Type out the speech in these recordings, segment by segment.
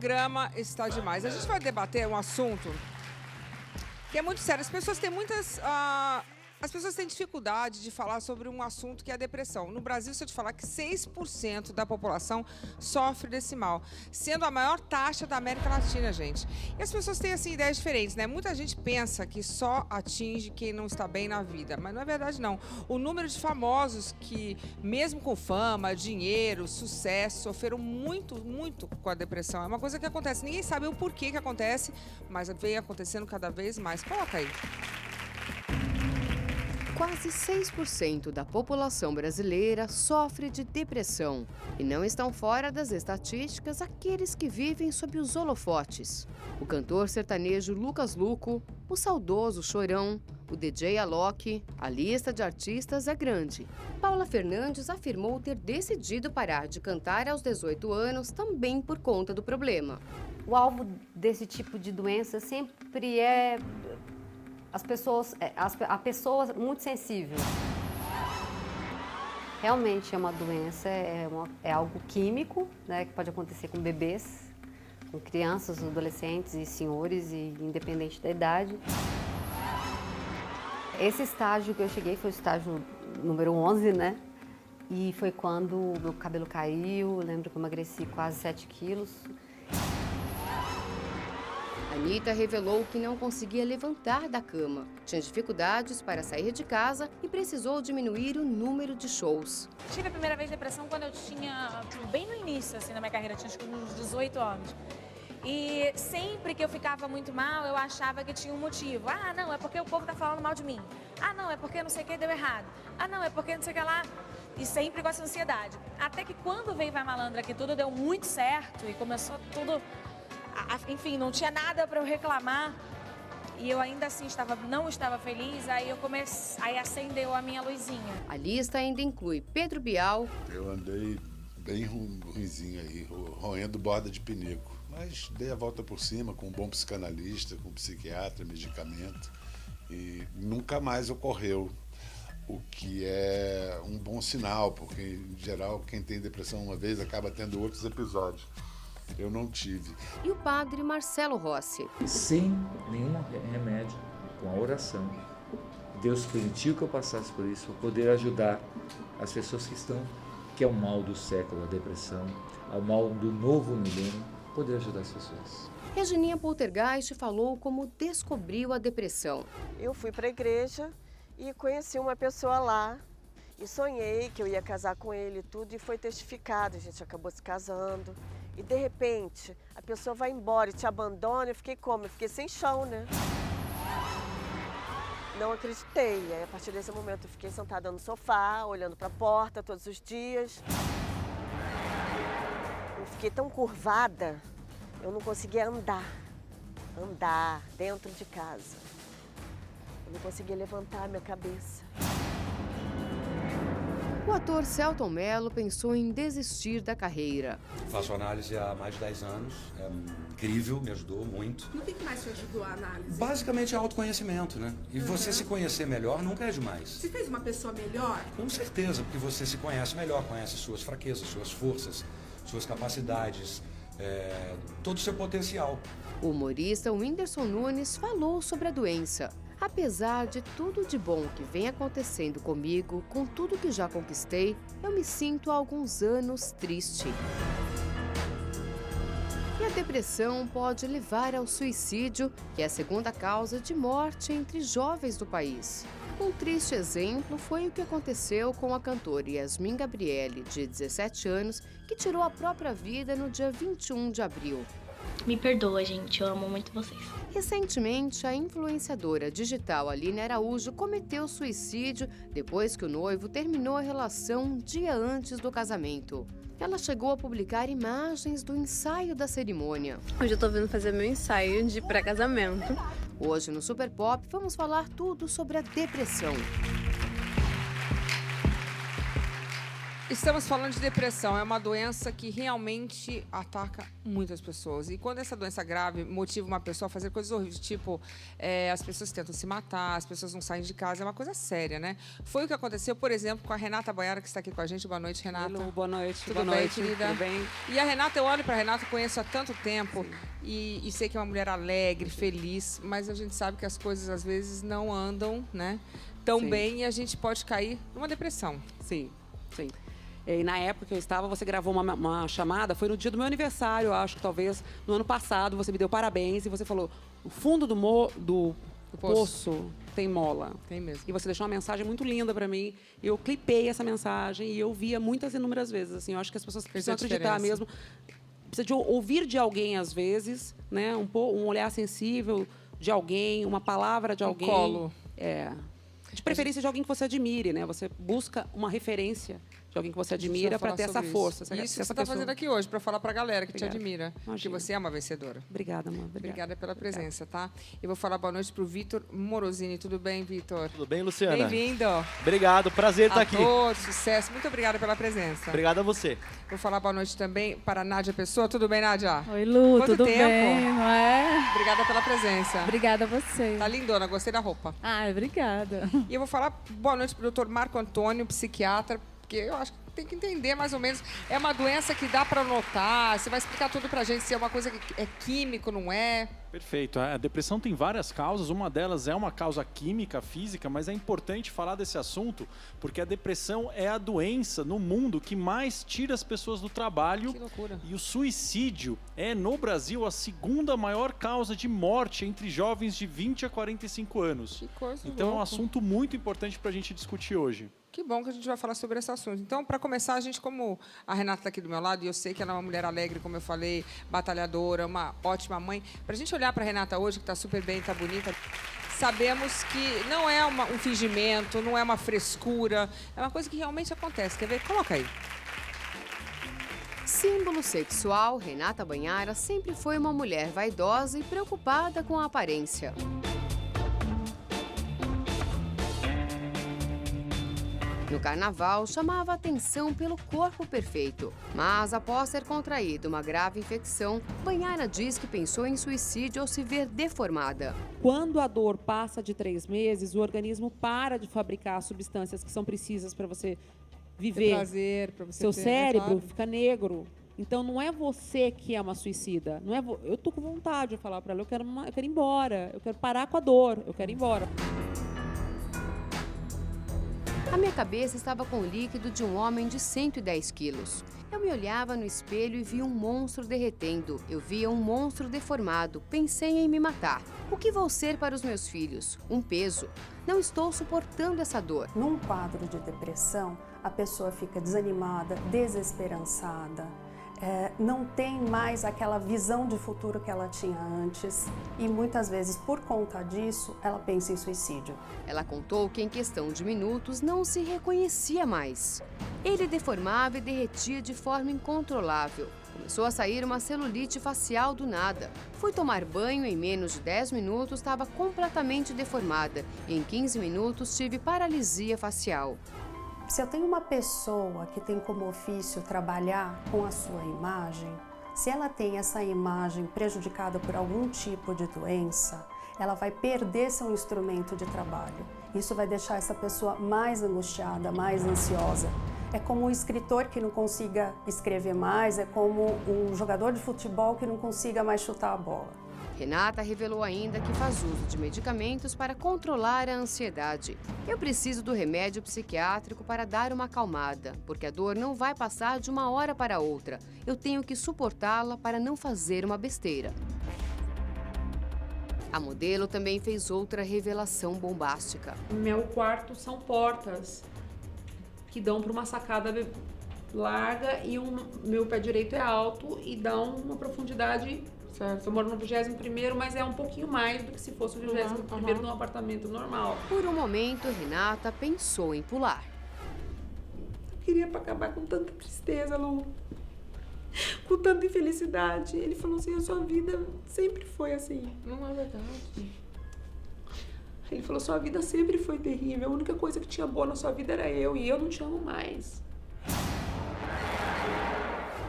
programa está demais. A gente vai debater um assunto que é muito sério. As pessoas têm dificuldade de falar sobre um assunto que é a depressão. No Brasil, se eu te falar que 6% da população sofre desse mal, sendo a maior taxa da América Latina, gente. E as pessoas têm, assim, ideias diferentes, né? Muita gente pensa que só atinge quem não está bem na vida, mas não é verdade, não. O número de famosos que, mesmo com fama, dinheiro, sucesso, sofreram muito, muito com a depressão. É uma coisa que acontece. Ninguém sabe o porquê que acontece, mas vem acontecendo cada vez mais. Coloca aí. Quase 6% da população brasileira sofre de depressão. E não estão fora das estatísticas aqueles que vivem sob os holofotes. O cantor sertanejo Lucas Luco, o saudoso Chorão, o DJ Alok, a lista de artistas é grande. Paula Fernandes afirmou ter decidido parar de cantar aos 18 anos também por conta do problema. O alvo desse tipo de doença sempre é a pessoa muito sensível. Realmente é uma doença, é algo químico, né, que pode acontecer com bebês, com crianças, adolescentes e senhores, e independente da idade. Esse estágio que eu cheguei foi o estágio número 11, né? E foi quando o meu cabelo caiu, eu lembro que eu emagreci quase 7 quilos. Anitta revelou que não conseguia levantar da cama, tinha dificuldades para sair de casa e precisou diminuir o número de shows. Tive a primeira vez depressão quando eu tinha, bem no início assim, da minha carreira, tinha uns 18 anos. E sempre que eu ficava muito mal, eu achava que tinha um motivo. Ah, não, é porque o povo tá falando mal de mim. Ah, não, é porque não sei o que deu errado. Ah, não, é porque não sei o que lá. E sempre com essa ansiedade. Até que quando veio Vai Malandra, que tudo deu muito certo e começou tudo... Enfim, não tinha nada para eu reclamar e eu ainda assim não estava feliz, aí acendeu a minha luzinha. A lista ainda inclui Pedro Bial. Eu andei bem ruinzinho aí, roendo borda de pinico, mas dei a volta por cima com um bom psicanalista, com um psiquiatra, medicamento, e nunca mais ocorreu, o que é um bom sinal, porque em geral quem tem depressão uma vez acaba tendo outros episódios. Eu não tive. E o padre Marcelo Rossi. Sem nenhum remédio, com a oração, Deus permitiu que eu passasse por isso, para poder ajudar as pessoas que é o mal do século, a depressão, o mal do novo milênio, poder ajudar as pessoas. Regininha Poltergeist falou como descobriu a depressão. Eu fui para a igreja e conheci uma pessoa lá e sonhei que eu ia casar com ele e tudo, e foi testificado, a gente acabou se casando. E de repente, a pessoa vai embora e te abandona, eu fiquei como? Eu fiquei sem chão, né? Não acreditei. Aí, a partir desse momento, eu fiquei sentada no sofá, olhando para a porta todos os dias. Eu fiquei tão curvada, eu não conseguia andar dentro de casa. Eu não conseguia levantar a minha cabeça. O ator Selton Mello pensou em desistir da carreira. Faço análise há mais de 10 anos, é incrível, me ajudou muito. No que mais te ajudou a análise? Basicamente é autoconhecimento, né? E você se conhecer melhor nunca é demais. Você fez uma pessoa melhor? Com certeza, porque você se conhece melhor, conhece suas fraquezas, suas forças, suas capacidades, todo o seu potencial. O humorista Whindersson Nunes falou sobre a doença. Apesar de tudo de bom que vem acontecendo comigo, com tudo que já conquistei, eu me sinto há alguns anos triste. E a depressão pode levar ao suicídio, que é a segunda causa de morte entre jovens do país. Um triste exemplo foi o que aconteceu com a cantora Yasmin Gabriele, de 17 anos, que tirou a própria vida no dia 21 de abril. Me perdoa, gente, eu amo muito vocês. Recentemente, a influenciadora digital Aline Araújo cometeu suicídio depois que o noivo terminou a relação um dia antes do casamento. Ela chegou a publicar imagens do ensaio da cerimônia. Hoje eu tô vindo fazer meu ensaio de pré-casamento. Hoje no Super Pop vamos falar tudo sobre a depressão. Estamos falando de depressão. É uma doença que realmente ataca muitas pessoas. E quando essa doença grave motiva uma pessoa a fazer coisas horríveis, tipo, as pessoas tentam se matar, as pessoas não saem de casa, é uma coisa séria, né? Foi o que aconteceu, por exemplo, com a Renata Boiara, que está aqui com a gente. Boa noite, Renata. Hello, boa noite. Tudo boa bem, noite, querida? Tudo bem? E a Renata, eu olho para a Renata, conheço há tanto tempo e sei que é uma mulher alegre, feliz, mas a gente sabe que as coisas às vezes não andam, né, tão Sim. bem e a gente pode cair numa depressão. Sim, sim. E na época que eu estava, você gravou uma chamada, foi no dia do meu aniversário, eu acho que talvez no ano passado, você me deu parabéns e você falou, o fundo do poço tem mola. Tem mesmo. E você deixou uma mensagem muito linda para mim. Eu clipei essa mensagem e eu via muitas inúmeras vezes. Assim, eu acho que as pessoas precisam acreditar mesmo. Precisa de ouvir de alguém, às vezes, né? Um olhar sensível de alguém, uma palavra de alguém. Colo. De preferência de alguém que você admire, né? Você busca uma referência de alguém que você admira para ter essa força. Isso que você está fazendo aqui hoje, para falar para a galera que te admira. Imagina. Que você é uma vencedora. Obrigada, amor. Obrigada pela presença, tá? Eu vou falar boa noite pro Vitor Morosini. Tudo bem, Vitor? Tudo bem, Luciana? Bem-vindo. Obrigado, prazer estar aqui. Todos, sucesso. Muito obrigada pela presença. Obrigado a você. Vou falar boa noite também para a Nádia Pessoa. Tudo bem, Nádia? Oi, Lu, Quanto tudo tempo? bem, não é? Obrigada pela presença. Obrigada a você. Tá lindona, gostei da roupa. Ah, obrigada. E eu vou falar boa noite pro doutor Marco Antônio, psiquiatra, porque eu acho que tem que entender mais ou menos. É uma doença que dá para notar. Você vai explicar tudo pra gente, se é uma coisa que é químico, não é? Perfeito. A depressão tem várias causas. Uma delas é uma causa química, física, mas é importante falar desse assunto porque a depressão é a doença no mundo que mais tira as pessoas do trabalho. Que loucura. E o suicídio é, no Brasil, a segunda maior causa de morte entre jovens de 20 a 45 anos. Que coisa Então é um louca. assunto muito importante para a gente discutir hoje. Que bom que a gente vai falar sobre esse assunto. Então, para começar, a gente, como a Renata está aqui do meu lado, e eu sei que ela é uma mulher alegre, como eu falei, batalhadora, uma ótima mãe, para a gente olhar para a Renata hoje, que está super bem, está bonita, sabemos que não é um fingimento, não é uma frescura, é uma coisa que realmente acontece. Quer ver? Coloca aí. Símbolo sexual, Renata Banhara sempre foi uma mulher vaidosa e preocupada com a aparência. No carnaval, chamava atenção pelo corpo perfeito. Mas, após ter contraído uma grave infecção, Banhara diz que pensou em suicídio ao se ver deformada. Quando a dor passa de 3 meses, o organismo para de fabricar as substâncias que são precisas para você viver. Ter prazer, para você Seu ter, cérebro claro. fica negro. Então, não é você que é uma suicida. Não é eu tô com vontade de falar para ela, eu quero ir embora, eu quero parar com a dor, eu quero ir embora. A minha cabeça estava com o líquido de um homem de 110 quilos. Eu me olhava no espelho e via um monstro derretendo. Eu via um monstro deformado. Pensei em me matar. O que vou ser para os meus filhos? Um peso. Não estou suportando essa dor. Num quadro de depressão, a pessoa fica desanimada, desesperançada, não tem mais aquela visão de futuro que ela tinha antes e muitas vezes, por conta disso, ela pensa em suicídio. Ela contou que em questão de minutos não se reconhecia mais. Ele deformava e derretia de forma incontrolável. Começou a sair uma celulite facial do nada. Fui tomar banho, em menos de 10 minutos estava completamente deformada. Em 15 minutos tive paralisia facial. Se eu tenho uma pessoa que tem como ofício trabalhar com a sua imagem, se ela tem essa imagem prejudicada por algum tipo de doença, ela vai perder seu instrumento de trabalho. Isso vai deixar essa pessoa mais angustiada, mais ansiosa. É como um escritor que não consiga escrever mais, é como um jogador de futebol que não consiga mais chutar a bola. Renata revelou ainda que faz uso de medicamentos para controlar a ansiedade. Eu preciso do remédio psiquiátrico para dar uma acalmada, porque a dor não vai passar de uma hora para outra. Eu tenho que suportá-la para não fazer uma besteira. A modelo também fez outra revelação bombástica. Meu quarto são portas que dão para uma sacada larga e meu pé direito é alto e dão uma profundidade. Certo. Eu moro no 21º, mas é um pouquinho mais do que se fosse o 21º num apartamento normal. Por um momento, Renata pensou em pular. Eu queria acabar com tanta tristeza, Lu. Com tanta infelicidade. Ele falou assim, a sua vida sempre foi assim. Não é verdade. Ele falou, sua vida sempre foi terrível. A única coisa que tinha boa na sua vida era eu. E eu não te amo mais.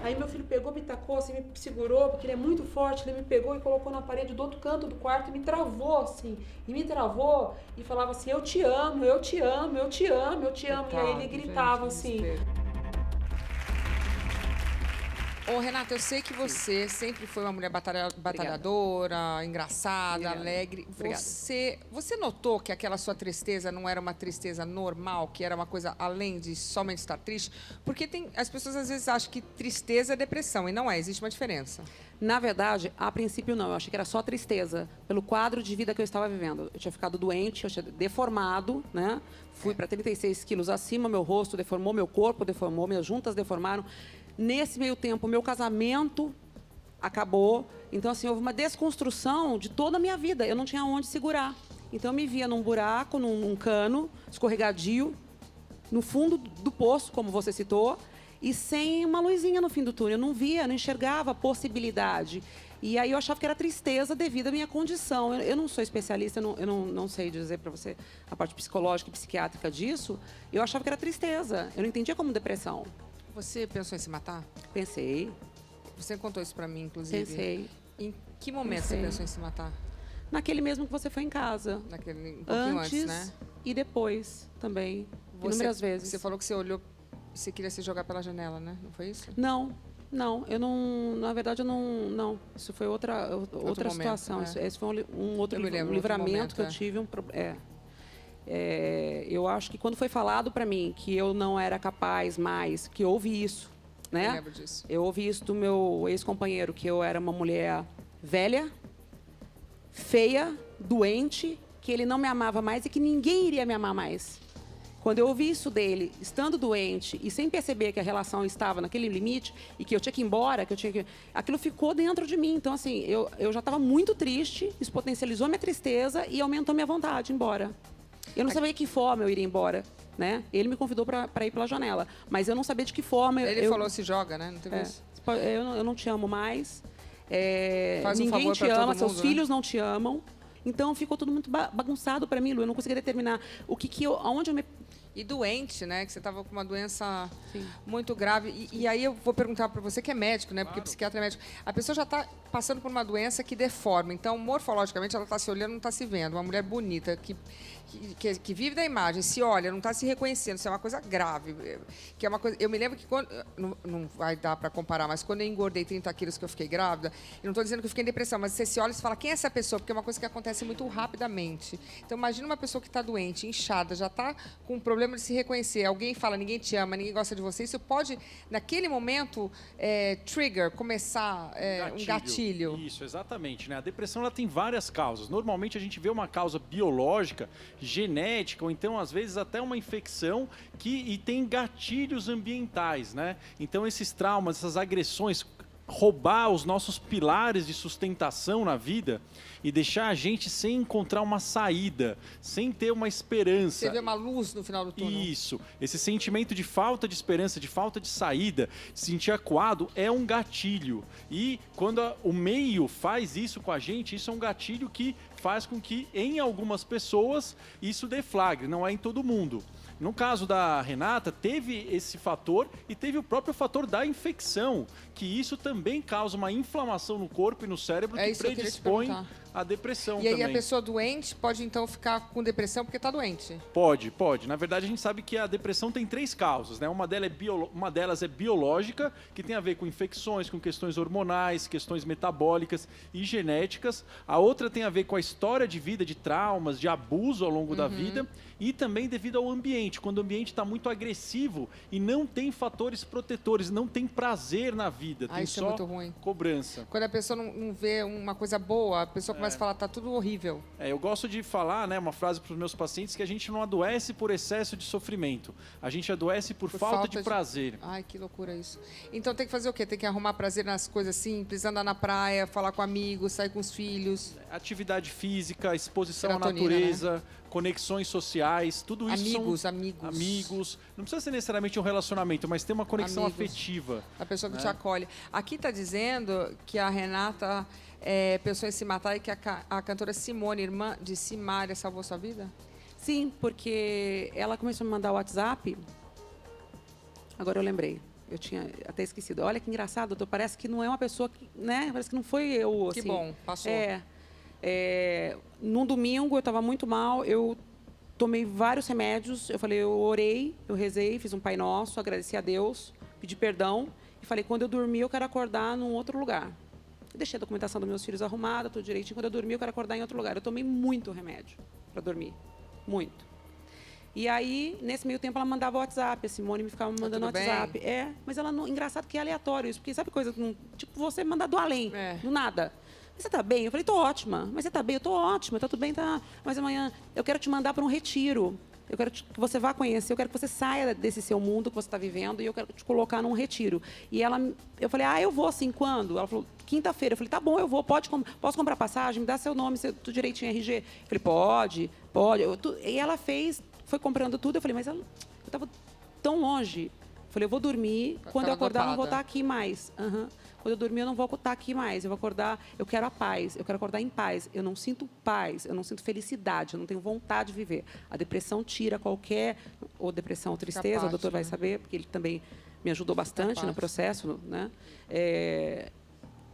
Aí meu filho pegou, me tacou, assim, me segurou, porque ele é muito forte, ele me pegou e colocou na parede do outro canto do quarto e me travou, assim. E me travou e falava assim, eu te amo, eu te amo, eu te amo, eu te amo. E aí ele gritava assim. Ô, Renata, eu sei que você sempre foi uma mulher batalhadora, engraçada, alegre. Você notou que aquela sua tristeza não era uma tristeza normal, que era uma coisa além de somente estar triste? Porque as pessoas às vezes acham que tristeza é depressão, e não é, existe uma diferença. Na verdade, a princípio não, eu achei que era só tristeza, pelo quadro de vida que eu estava vivendo. Eu tinha ficado doente, eu tinha deformado, né? Fui para 36 quilos acima, meu rosto deformou, meu corpo deformou, minhas juntas deformaram. Nesse meio tempo, meu casamento acabou. Então, assim, houve uma desconstrução de toda a minha vida. Eu não tinha onde segurar. Então, eu me via num buraco, num cano escorregadio, no fundo do poço, como você citou, e sem uma luzinha no fim do túnel. Eu não via, não enxergava a possibilidade. E aí eu achava que era tristeza devido à minha condição. Eu não sou especialista, eu não sei dizer para você a parte psicológica e psiquiátrica disso. Eu achava que era tristeza. Eu não entendia como depressão. Você pensou em se matar? Pensei. Você contou isso pra mim, inclusive. Pensei. Em que momento você pensou em se matar? Naquele mesmo que você foi em casa. Um pouquinho antes, né? E depois também. Inúmeras vezes. Você falou que você olhou e você queria se jogar pela janela, né? Não foi isso? Não. Eu não... Na verdade, eu não... Não. Isso foi outra momento, situação. né? Esse foi um outro livramento que eu tive. Eu acho que quando foi falado para mim que eu não era capaz mais, que eu ouvi isso, né? Eu lembro disso. Eu ouvi isso do meu ex-companheiro, que eu era uma mulher velha, feia, doente, que ele não me amava mais e que ninguém iria me amar mais. Quando eu ouvi isso dele, estando doente e sem perceber que a relação estava naquele limite e que eu tinha que ir embora, aquilo ficou dentro de mim. Então, assim, eu já estava muito triste, isso potencializou minha tristeza e aumentou minha vontade de ir embora. Eu não sabia de que forma eu iria embora, né? Ele me convidou para ir pela janela, mas eu não sabia de que forma. Ele falou, se joga, né? Não teve isso? Eu não te amo mais. Faz um ninguém favor te pra ama, todo seus mundo, filhos não te amam. Então ficou tudo muito bagunçado para mim, Lu. Eu não conseguia determinar aonde eu me... E doente, né? Que você estava com uma doença muito grave. E aí eu vou perguntar para você, que é médico, né? Porque psiquiatra é médico. A pessoa já está passando por uma doença que deforma. Então, morfologicamente, ela está se olhando, não está se vendo. Uma mulher bonita, que vive da imagem, se olha, não está se reconhecendo. Isso é uma coisa grave. Que é uma coisa... Eu me lembro que quando... Não vai dar para comparar, mas quando eu engordei 30 quilos que eu fiquei grávida, eu não estou dizendo que eu fiquei em depressão, mas você se olha e fala, quem é essa pessoa? Porque é uma coisa que acontece muito rapidamente. Então, imagina uma pessoa que está doente, inchada, já está com um problema de se reconhecer. Alguém fala, ninguém te ama, ninguém gosta de você. Isso pode, naquele momento, começar um gatilho. Isso, exatamente. Né? A depressão ela tem várias causas. Normalmente a gente vê uma causa biológica, genética, ou então, às vezes, até uma infecção e tem gatilhos ambientais. Né? Então, esses traumas, essas agressões, roubar os nossos pilares de sustentação na vida e deixar a gente sem encontrar uma saída, sem ter uma esperança. Você vê uma luz no final do túnel. Isso. Esse sentimento de falta de esperança, de falta de saída, se sentir acuado, é um gatilho. E quando o meio faz isso com a gente, isso é um gatilho que faz com que, em algumas pessoas, isso deflagre. Não é em todo mundo. No caso da Renata, teve esse fator e teve o próprio fator da infecção, que isso também causa uma inflamação no corpo e no cérebro que predispõe à depressão também. E aí a pessoa doente pode, então, ficar com depressão porque está doente? Pode. Na verdade, a gente sabe que a depressão tem 3 causas, né? Uma delas é biológica, que tem a ver com infecções, com questões hormonais, questões metabólicas e genéticas. A outra tem a ver com a história de vida, de traumas, de abuso ao longo da vida. E também devido ao ambiente, quando o ambiente está muito agressivo e não tem fatores protetores, não tem prazer na vida, tem isso só é muito ruim. Cobrança. Quando a pessoa não vê uma coisa boa, a pessoa começa a falar, tá tudo horrível. Eu gosto de falar, né, uma frase para os meus pacientes, que a gente não adoece por excesso de sofrimento, a gente adoece por falta de prazer. Ai, que loucura isso. Então tem que fazer o quê? Tem que arrumar prazer nas coisas simples, andar na praia, falar com amigos, sair com os filhos. Atividade física, exposição à Serotonina, natureza, né? Conexões sociais, tudo isso amigos. Não precisa ser necessariamente um relacionamento, mas ter uma conexão afetiva. A pessoa que né? te acolhe. Aqui está dizendo que a Renata pensou em se matar e que a cantora Simone, irmã de Simária, salvou sua vida? Sim, porque ela começou a me mandar o WhatsApp. Agora eu lembrei. Eu tinha até esquecido. Olha que engraçado, doutor, parece que não é uma pessoa que, né? Parece que não foi eu, assim. Que bom, passou. Num domingo, eu estava muito mal, eu tomei vários remédios, eu orei, eu rezei, fiz um Pai Nosso, agradeci a Deus, pedi perdão e falei, quando eu dormir, eu quero acordar num outro lugar. Eu deixei a documentação dos meus filhos arrumada, tudo direitinho. Quando eu dormir, eu quero acordar em outro lugar. Eu tomei muito remédio para dormir. Muito. E aí, nesse meio tempo, ela mandava o WhatsApp. A Simone me ficava me mandando WhatsApp. Mas ela não... Engraçado que é aleatório isso. Porque sabe coisa... Tipo, você mandar do além. Do nada. Você tá bem? Eu falei, tô ótima. Mas você tá bem? Eu tô ótima. Tá tudo bem? Tá. Mas amanhã eu quero te mandar para um retiro. Eu quero que você vá conhecer, eu quero que você saia desse seu mundo que você está vivendo e eu quero te colocar num retiro. E eu falei, eu vou assim, quando? Ela falou, quinta-feira. Eu falei, tá bom, eu vou, posso comprar passagem, me dá seu nome, tudo direitinho, RG. Eu falei, pode. E ela foi comprando tudo. Eu falei, mas eu estava tão longe. Eu falei, eu vou dormir, quando eu acordar eu não vou estar aqui mais. Quando eu dormir, eu não vou estar aqui mais. Eu vou acordar, eu quero a paz, eu quero acordar em paz. Eu não sinto paz, eu não sinto felicidade, eu não tenho vontade de viver. A depressão tira qualquer... Ou depressão ou tristeza, o doutor vai saber, porque ele também me ajudou bastante no processo. Né?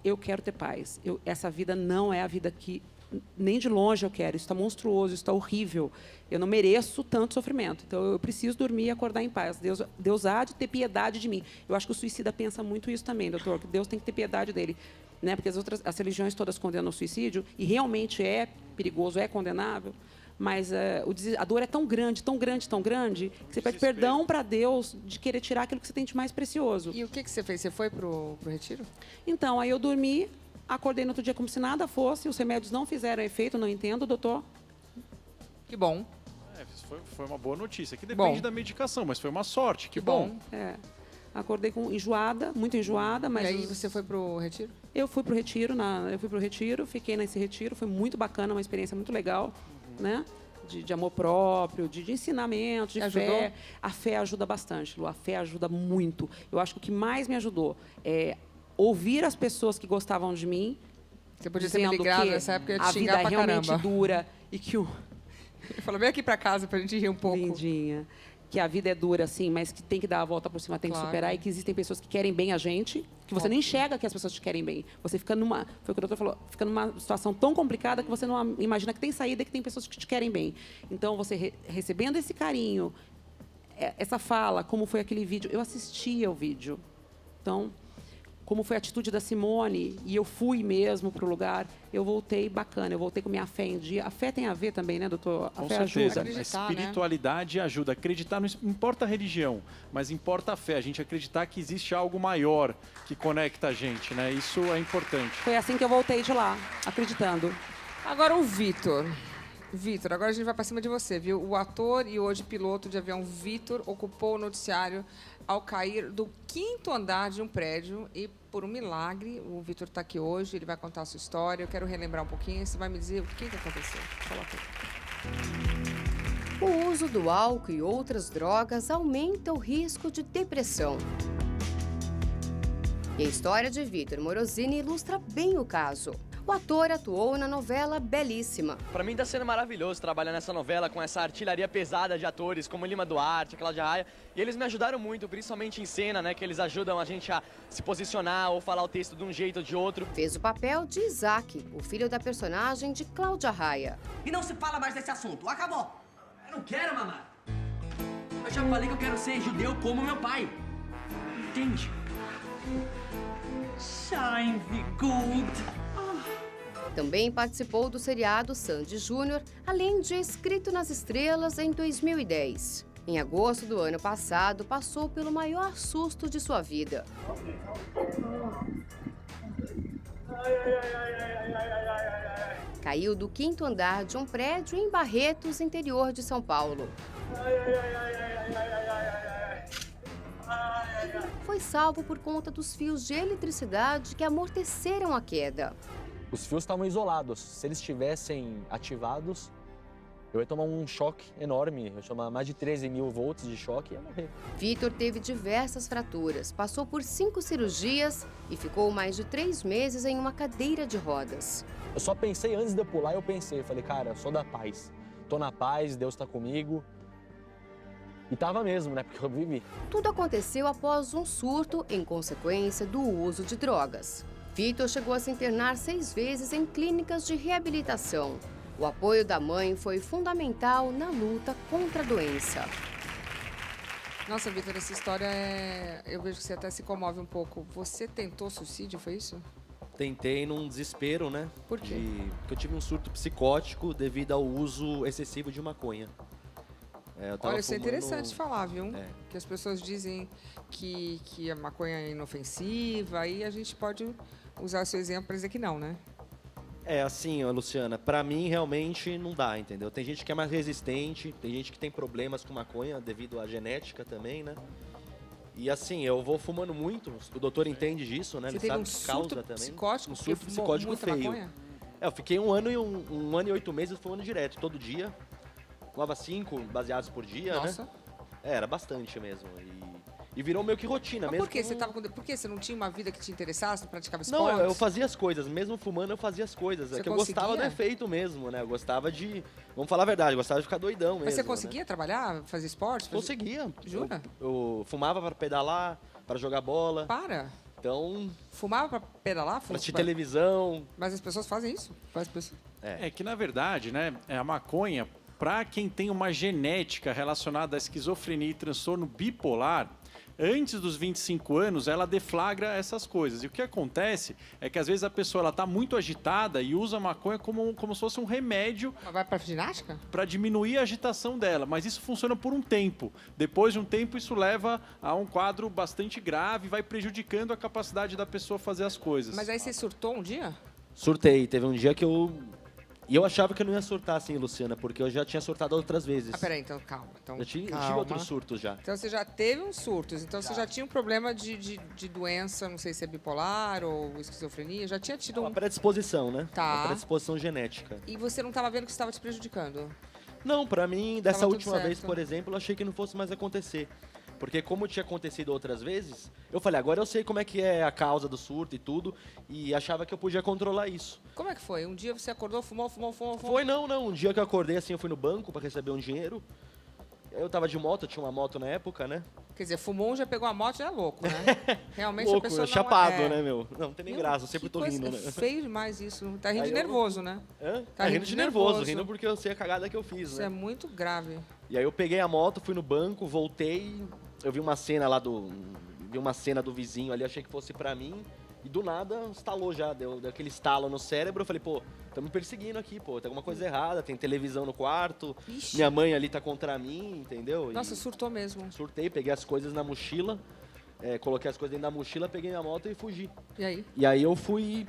Eu quero ter paz. Essa vida não é a vida que... Nem de longe eu quero. Isso está monstruoso, isso está horrível. Eu não mereço tanto sofrimento. Então, eu preciso dormir e acordar em paz. Deus há de ter piedade de mim. Eu acho que o suicida pensa muito isso também, doutor, que Deus tem que ter piedade dele. Né? Porque as religiões todas condenam o suicídio, e realmente é perigoso, é condenável, mas a dor é tão grande, tão grande, tão grande, que você pede perdão para Deus de querer tirar aquilo que você tem de mais precioso. E o que você fez? Você foi pro retiro? Então, aí eu dormi, acordei no outro dia como se nada fosse, os remédios não fizeram efeito, não entendo, doutor. Que bom. Foi uma boa notícia, que depende da medicação, mas foi uma sorte, que bom. Acordei enjoada, muito enjoada, mas... E aí você foi pro retiro? Eu fui pro retiro, fiquei nesse retiro, foi muito bacana, uma experiência muito legal, né? De amor próprio, de ensinamento, de fé. A fé ajuda bastante, Lu, a fé ajuda muito. Eu acho que o que mais me ajudou é ouvir as pessoas que gostavam de mim. Você podia ter me ligado nessa época, eu ia te xingar pra caramba. A vida é realmente dura e que o... Ele falou, vem aqui pra casa pra gente rir um pouco. Lindinha. Que a vida é dura, assim, mas que tem que dar a volta por cima, tem que superar, e que existem pessoas que querem bem a gente, que você não enxerga que as pessoas te querem bem. Você fica numa... Foi o que o doutor falou, fica numa situação tão complicada que você não imagina que tem saída e que tem pessoas que te querem bem. Então, você recebendo esse carinho, essa fala, como foi aquele vídeo, eu assistia o vídeo. Então, como foi a atitude da Simone, e eu fui mesmo para o lugar, eu voltei bacana, eu voltei com minha fé em dia. A fé tem a ver também, né, doutor? A fé ajuda. A espiritualidade ajuda. Acreditar, não importa a religião, mas importa a fé. A gente acreditar que existe algo maior que conecta a gente, né? Isso é importante. Foi assim que eu voltei de lá, acreditando. Agora o Vitor. Vitor, agora a gente vai para cima de você, viu? O ator e hoje piloto de avião Vitor ocupou o noticiário ao cair do 5º andar de um prédio e, por um milagre, o Vitor está aqui hoje, ele vai contar a sua história. Eu quero relembrar um pouquinho, você vai me dizer o que aconteceu. Coloca aí. O uso do álcool e outras drogas aumenta o risco de depressão. E a história de Vitor Morosini ilustra bem o caso. O ator atuou na novela Belíssima. Pra mim tá sendo maravilhoso trabalhar nessa novela com essa artilharia pesada de atores como Lima Duarte, Cláudia Raia. E eles me ajudaram muito, principalmente em cena, né? Que eles ajudam a gente a se posicionar ou falar o texto de um jeito ou de outro. Fez o papel de Isaac, o filho da personagem de Cláudia Raia. E não se fala mais desse assunto, acabou! Eu não quero, mamãe! Eu já falei que eu quero ser judeu como meu pai. Entende? Shine the gold! Também participou do seriado Sandy Júnior, além de Escrito nas Estrelas em 2010. Em agosto do ano passado, passou pelo maior susto de sua vida. Caiu do 5º andar de um prédio em Barretos, interior de São Paulo. Foi salvo por conta dos fios de eletricidade que amorteceram a queda. Os fios estavam isolados. Se eles estivessem ativados, eu ia tomar um choque enorme. Eu ia tomar mais de 13.000 volts de choque e ia morrer. Vitor teve diversas fraturas, passou por 5 cirurgias e ficou mais de 3 meses em uma cadeira de rodas. Eu só pensei, antes de eu pular, eu falei, cara, eu sou da paz. Tô na paz, Deus tá comigo. E tava mesmo, né? Porque eu vivi. Tudo aconteceu após um surto em consequência do uso de drogas. Vitor chegou a se internar 6 vezes em clínicas de reabilitação. O apoio da mãe foi fundamental na luta contra a doença. Nossa, Vitor, essa história eu vejo que você até se comove um pouco. Você tentou suicídio, foi isso? Tentei num desespero, né? Por quê? Porque eu tive um surto psicótico devido ao uso excessivo de maconha. Olha, isso é interessante falar, viu? É. Que as pessoas dizem que a maconha é inofensiva, aí a gente pode usar o seu exemplo para dizer que não, né? Assim, ó, Luciana, pra mim realmente não dá, entendeu? Tem gente que é mais resistente, tem gente que tem problemas com maconha devido à genética também, né? E assim, eu vou fumando muito, o doutor entende disso, né? Você Ele teve sabe um que surto causa também. psicótico? Um surto Porque fumou psicótico muita feio. maconha? Eu fiquei um ano e 8 meses fumando direto, todo dia. Fumava 5 baseados por dia, Nossa. né? Era bastante mesmo. E virou meio que rotina Mas mesmo. por que? Por que você não tinha uma vida que te interessasse, não praticava esportes? Não, eu fazia as coisas, mesmo fumando eu fazia as coisas. Você É que eu gostava do conseguia? efeito mesmo, né? Eu gostava de, vamos falar a verdade, eu gostava de ficar doidão mesmo. Mas você conseguia trabalhar, fazer esportes? Conseguia. Jura? Eu fumava para pedalar, para jogar bola. Para. Então, Fumava pra pedalar? pra assistir televisão. Mas as pessoas fazem isso? É que, na verdade, né, a maconha, para quem tem uma genética relacionada à esquizofrenia e transtorno bipolar, antes dos 25 anos, ela deflagra essas coisas. E o que acontece é que, às vezes, a pessoa está muito agitada e usa a maconha como se fosse um remédio. Vai para ginástica? Para diminuir a agitação dela. Mas isso funciona por um tempo. Depois de um tempo, isso leva a um quadro bastante grave e vai prejudicando a capacidade da pessoa fazer as coisas. Mas aí você surtou um dia? Surtei. Teve um dia que E eu achava que eu não ia surtar assim, Luciana, porque eu já tinha surtado outras vezes. Ah, peraí, então calma. Eu tive calma. outros surtos já. Então você já teve uns surtos, então você já tinha um problema de doença, não sei se é bipolar ou esquizofrenia, já tinha tido Uma predisposição, né? Tá. Uma predisposição genética. E você não estava vendo que isso estava te prejudicando? Não, pra mim, dessa Tava tudo última vez, certo. por exemplo, eu achei que não fosse mais acontecer. Porque como tinha acontecido outras vezes, eu falei, agora eu sei como é que é a causa do surto e tudo, e achava que eu podia controlar isso. Como é que foi? Um dia você acordou, fumou? Foi não. Um dia que eu acordei assim, eu fui no banco pra receber um dinheiro. Eu tava de moto, eu tinha uma moto na época, né? Quer dizer, fumou, já pegou a moto, já é louco, né? Realmente Louco, a pessoa não chapado, né, meu? Não tem nem Meu, graça, eu sempre que tô coisa rindo, né? feio demais isso. Tá rindo Aí de eu- nervoso, né? Hã? Tá rindo de nervoso, rindo porque eu sei a cagada que eu fiz, Isso né? é muito grave. E aí eu peguei a moto, fui no banco, voltei, eu vi uma cena lá vi uma cena do vizinho ali, achei que fosse pra mim, e do nada estalou já, deu aquele estalo no cérebro, eu falei, pô, estão me perseguindo aqui, pô, tem alguma coisa errada, tem televisão no quarto, Ixi. minha mãe ali tá contra mim, entendeu? Nossa, surtou mesmo. Surtei, peguei as coisas na mochila, coloquei as coisas dentro da mochila, peguei minha moto e fugi. E aí? E aí eu fui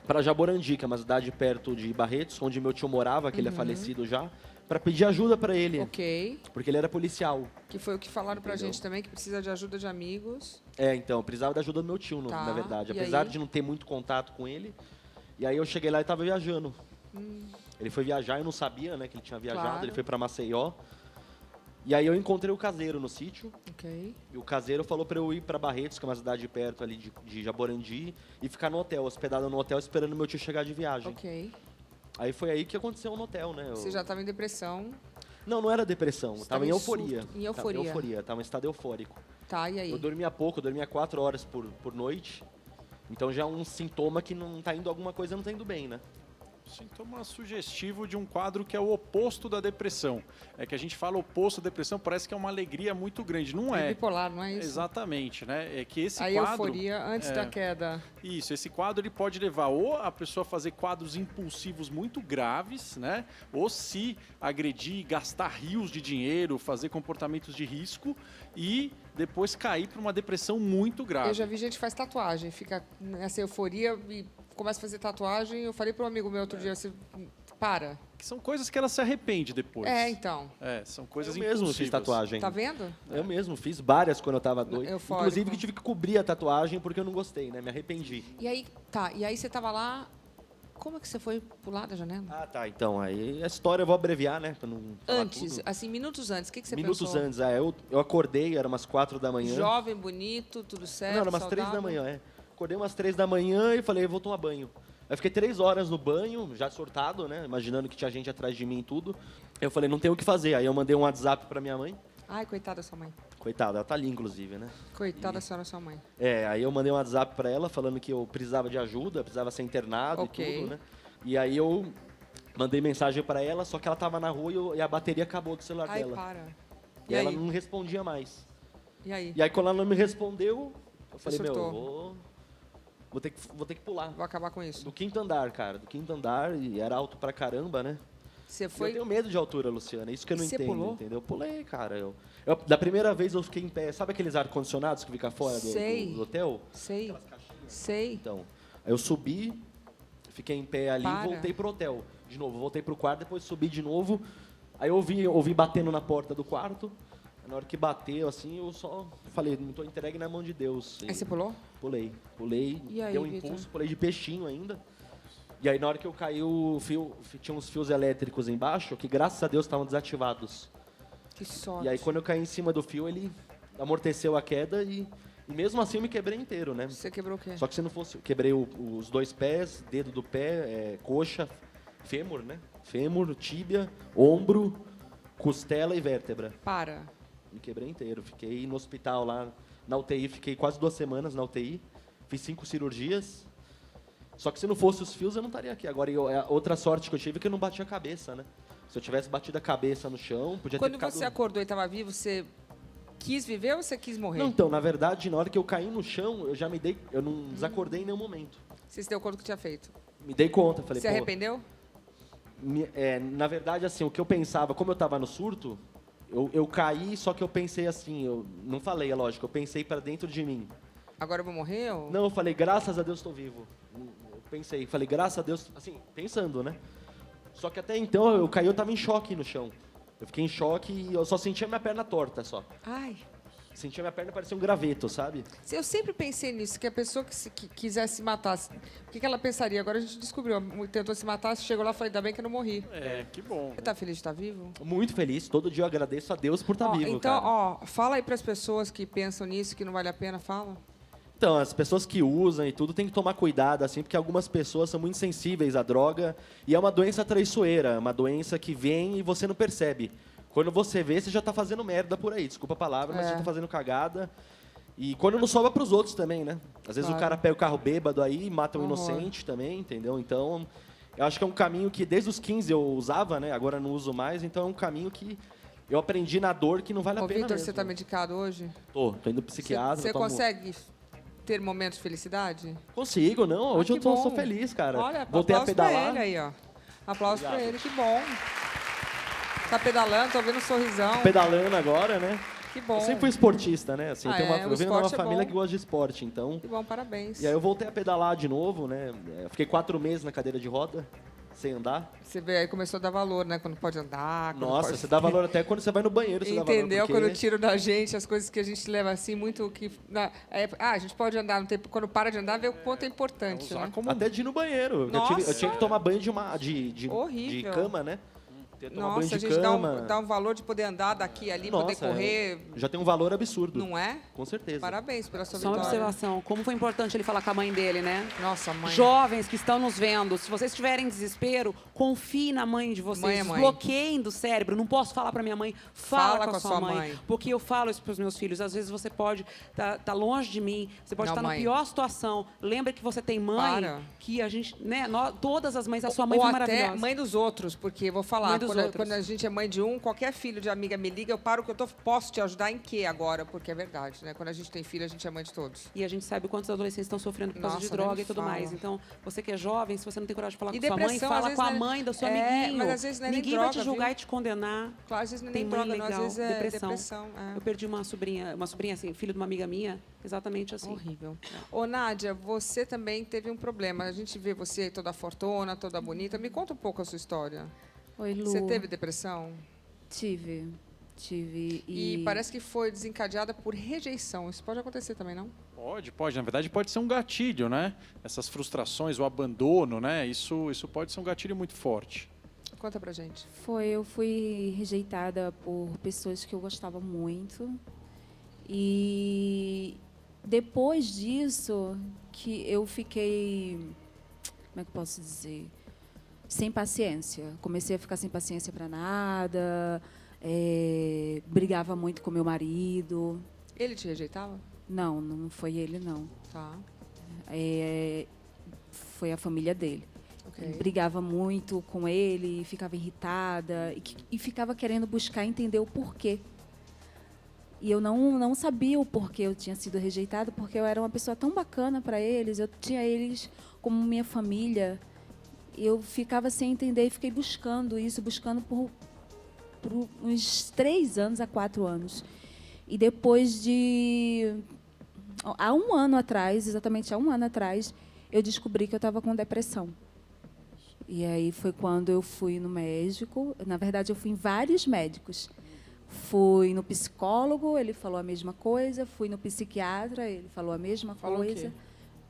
pra Jaborandi, que é uma cidade perto de Barretos, onde meu tio morava, que ele é Uhum. falecido já, pra pedir ajuda pra ele. Ok. Porque ele era policial. Que foi o que falaram pra Entendeu? gente também, que precisa de ajuda de amigos. Então, eu precisava da ajuda do meu tio, Tá, na verdade. e Apesar aí? de não ter muito contato com ele. E aí eu cheguei lá e tava viajando. Ele foi viajar, eu não sabia, né, que ele tinha viajado. Claro. Ele foi pra Maceió. E aí eu encontrei o caseiro no sítio. Ok. E o caseiro falou pra eu ir pra Barretos, que é uma cidade perto ali de Jaborandi, e ficar no hotel, hospedado no hotel, esperando meu tio chegar de viagem. Ok. Aí foi aí que aconteceu no hotel, né? Você já estava em depressão. Não era depressão, Você tava tava em em euforia. surto, em euforia. Tava em estado eufórico. Tá, e aí? Eu dormia pouco, eu dormia 4 horas por noite. Então já é um sintoma que não tá indo alguma coisa, não tá indo bem, né? Sintoma sugestivo de um quadro que é o oposto da depressão. É que a gente fala oposto da depressão, parece que é uma alegria muito grande. Não é. Bipolar, não é isso? Exatamente, né? É que esse A quadro... euforia antes da queda. Isso, esse quadro ele pode levar ou a pessoa a fazer quadros impulsivos muito graves, né? Ou se agredir, gastar rios de dinheiro, fazer comportamentos de risco e depois cair para uma depressão muito grave. Eu já vi gente que faz tatuagem, fica nessa euforia e começa a fazer tatuagem. Eu falei para um amigo meu outro dia, você para. Que são coisas que ela se arrepende depois. É, então. São coisas Eu mesmo impulsivas. fiz tatuagem. Tá vendo? Eu mesmo fiz várias quando eu tava doido. Eufórico. Inclusive que tive que cobrir a tatuagem porque eu não gostei, né? Me arrependi. E aí, tá, e aí você tava lá, como é que você foi pular da janela? Ah, tá. Então, aí a história eu vou abreviar, né? Pra não falar Antes, tudo. assim, minutos antes, o que você Minutos pensou? antes, eu acordei, era umas 4 da manhã. Jovem, bonito, tudo certo, Não, era umas 3 da saudável? manhã, Acordei umas 3 da manhã e falei, vou tomar banho. Aí fiquei 3 horas no banho, já surtado, né? Imaginando que tinha gente atrás de mim e tudo. Eu falei, não tenho o que fazer. Aí eu mandei um WhatsApp pra minha mãe. Ai, coitada da sua mãe. Coitada, ela tá ali, inclusive, né? Coitada da senhora, sua mãe. Aí eu mandei um WhatsApp pra ela falando que eu precisava de ajuda, precisava ser internado e tudo, né? E aí eu mandei mensagem pra ela, só que ela tava na rua e a bateria acabou do celular dela. Para. E ela não respondia mais. E aí? E aí quando ela não me respondeu, eu falei, surtou. vou ter que pular. Vou acabar com isso. Do 5º andar, cara. Do 5º andar, e era alto pra caramba, né? Você foi... Eu tenho medo de altura, Luciana. Isso que eu não Você entendo, pulou? entendeu? Eu pulei, cara. Da primeira vez eu fiquei em pé. Sabe aqueles ar-condicionados que ficam fora do hotel? Sei. Então, aí eu subi, fiquei em pé ali Para. e voltei pro hotel. De novo, voltei pro quarto, depois subi de novo. Aí eu ouvi batendo na porta do quarto. Na hora que bateu, assim, eu só falei, não tô entregue na mão de Deus. Aí você pulou? Pulei. E aí, dei um Vitor? impulso, pulei de peixinho ainda. E aí, na hora que eu caí, tinha uns fios elétricos embaixo, que graças a Deus estavam desativados. Que sorte. E aí, quando eu caí em cima do fio, ele amorteceu a queda e mesmo assim eu me quebrei inteiro, né? Você quebrou o quê? Só que se não fosse... Quebrei os 2 pés, dedo do pé, coxa, fêmur, né? Fêmur, tíbia, ombro, costela e vértebra. Para. Me quebrei inteiro. Fiquei no hospital lá, na UTI. Fiquei quase 2 semanas na UTI. Fiz 5 cirurgias. Só que se não fosse os fios, eu não estaria aqui. Agora, a outra sorte que eu tive é que eu não bati a cabeça, né? Se eu tivesse batido a cabeça no chão, podia ter ficado... Quando você acordou e estava vivo, você quis viver ou você quis morrer? Não, então, na verdade, na hora que eu caí no chão, eu não desacordei em nenhum momento. Você se deu conta do que tinha feito? Me dei conta, falei, Você arrependeu? Na verdade, assim, o que eu pensava, como eu estava no surto, eu caí, só que eu pensei assim, eu não falei, é lógico, eu pensei para dentro de mim. Agora eu vou morrer? Ou... Não, eu falei, graças a Deus estou vivo. Eu pensei, falei, graças a Deus, assim, pensando, né? Só que até então eu caí, eu estava em choque no chão. Eu fiquei em choque e eu só sentia minha perna torta, só. Ai. Sentia minha perna parecia um graveto, sabe? Eu sempre pensei nisso, que a pessoa que quisesse se matar, o que ela pensaria? Agora a gente descobriu, tentou se matar, chegou lá e falou, ainda bem que eu não morri. Que bom. Você tá feliz de estar vivo? Muito feliz, todo dia eu agradeço a Deus por estar vivo, então, cara. Fala aí para as pessoas que pensam nisso, que não vale a pena, fala. Então, as pessoas que usam e tudo tem que tomar cuidado, assim, porque algumas pessoas são muito sensíveis à droga e é uma doença traiçoeira, uma doença que vem e você não percebe. Quando você vê, você já tá fazendo merda por aí. Desculpa a palavra, mas já tá fazendo cagada. E quando não sobra pros outros também, né? Às vezes o cara pega o carro bêbado aí e mata um inocente também, entendeu? Então, eu acho que é um caminho que desde os 15 eu usava, né? Agora não uso mais. Então, é um caminho que eu aprendi na dor que não vale a pena Vitor, mesmo. você tá medicado hoje? Tô indo pro psiquiatra. Você consegue ter momentos de felicidade? Consigo, não. Hoje eu sou feliz, cara. Olha, voltei a aplauso pedalar. pra ele aí, ó. Aplauso pra ele, que bom. Tá pedalando, tô vendo um sorrisão. Pedalando agora, né? Que bom. Eu sempre fui esportista, né? Assim, eu venho de uma família bom. que gosta de esporte, então... Que bom, parabéns. E aí eu voltei a pedalar de novo, né? Eu fiquei 4 meses na cadeira de roda, sem andar. Você vê, aí começou a dar valor, né? Quando pode andar. Nossa, pode... você dá valor até quando você vai no banheiro, você dá valor. Entendeu? Quando tiro da gente as coisas que a gente leva assim, muito que... a gente pode andar, no tempo, quando para de andar, vê o quanto é importante, né? Até de ir no banheiro. Eu tinha que tomar banho de cama, né? Nossa, a gente dá um valor de poder andar daqui ali, poder correr. Já tem um valor absurdo. Não é? Com certeza. Parabéns pela sua Só vitória. uma observação, como foi importante ele falar com a mãe dele, né? Nossa, mãe. Jovens que estão nos vendo, se vocês tiverem desespero, confie na mãe de vocês. Mãe é mãe. Desbloqueiem do cérebro. Não posso falar para minha mãe, fala com a sua mãe. Porque eu falo isso para os meus filhos. Às vezes você pode tá longe de mim, você pode estar na pior situação. Lembra que você tem mãe, que a gente, né? todas as mães, a sua mãe foi maravilhosa. Até mãe dos outros, porque vou falar, quando a gente é mãe de um, qualquer filho de amiga me liga, eu paro que eu posso te ajudar em quê agora? Porque é verdade, né? Quando a gente tem filho, a gente é mãe de todos. E a gente sabe quantos adolescentes estão sofrendo por causa de droga e tudo mais. Então, você que é jovem, se você não tem coragem de falar com sua mãe, fala com a mãe do seu amiguinho. Mas às vezes não é Ninguém nem vai droga, te julgar viu? e te condenar. Claro, às vezes não é tem nem mãe droga, não, legal, às vezes é depressão. Eu perdi uma sobrinha assim, filho de uma amiga minha, exatamente assim. Horrível. Ô, Nádia, você também teve um problema. A gente vê você toda fortuna, toda bonita. Me conta um pouco a sua história. Oi, Lu. Você teve depressão? Tive. E parece que foi desencadeada por rejeição. Isso pode acontecer também, não? Pode. Na verdade, pode ser um gatilho, né? Essas frustrações, o abandono, né? Isso pode ser um gatilho muito forte. Conta pra gente. Eu fui rejeitada por pessoas que eu gostava muito. E depois disso, que eu fiquei... Como é que eu posso dizer? Sem paciência. Comecei a ficar sem paciência para nada. Brigava muito com meu marido. Ele te rejeitava? Não, não foi ele, não. Tá. Foi a família dele. Ok. Brigava muito com ele, ficava irritada e ficava querendo buscar entender o porquê. E eu não sabia o porquê eu tinha sido rejeitada, porque eu era uma pessoa tão bacana para eles, eu tinha eles como minha família. Eu ficava sem entender e fiquei buscando isso, buscando por uns 3 anos a 4 anos. E depois de... Há um ano atrás, exatamente há um ano atrás, eu descobri que eu estava com depressão. E aí foi quando eu fui no médico. Na verdade, eu fui em vários médicos. Fui no psicólogo, ele falou a mesma coisa. Fui no psiquiatra, ele falou a mesma coisa.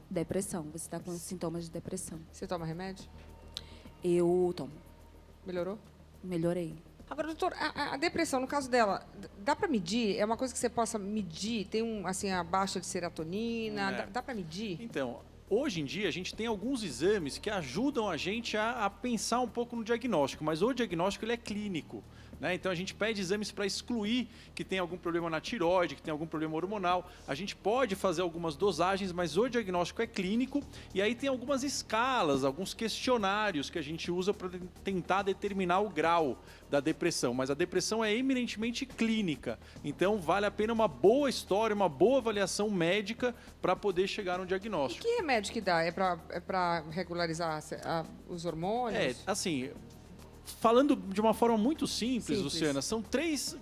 Depressão. Você está com sintomas de depressão. Você toma remédio? Eu tomo. Melhorou? Melhorei. Agora, doutor, a depressão, no caso dela, dá para medir? É uma coisa que você possa medir? Tem assim, a baixa de serotonina? Dá para medir? Então, hoje em dia, a gente tem alguns exames que ajudam a gente a pensar um pouco no diagnóstico, mas o diagnóstico ele é clínico. Né? Então, a gente pede exames para excluir que tem algum problema na tireoide, que tem algum problema hormonal. A gente pode fazer algumas dosagens, mas o diagnóstico é clínico. E aí tem algumas escalas, alguns questionários que a gente usa para tentar determinar o grau da depressão. Mas a depressão é eminentemente clínica. Então, vale a pena uma boa história, uma boa avaliação médica para poder chegar no diagnóstico. E que remédio que dá? É para regularizar os hormônios? Assim... Falando de uma forma muito simples, Luciana, são três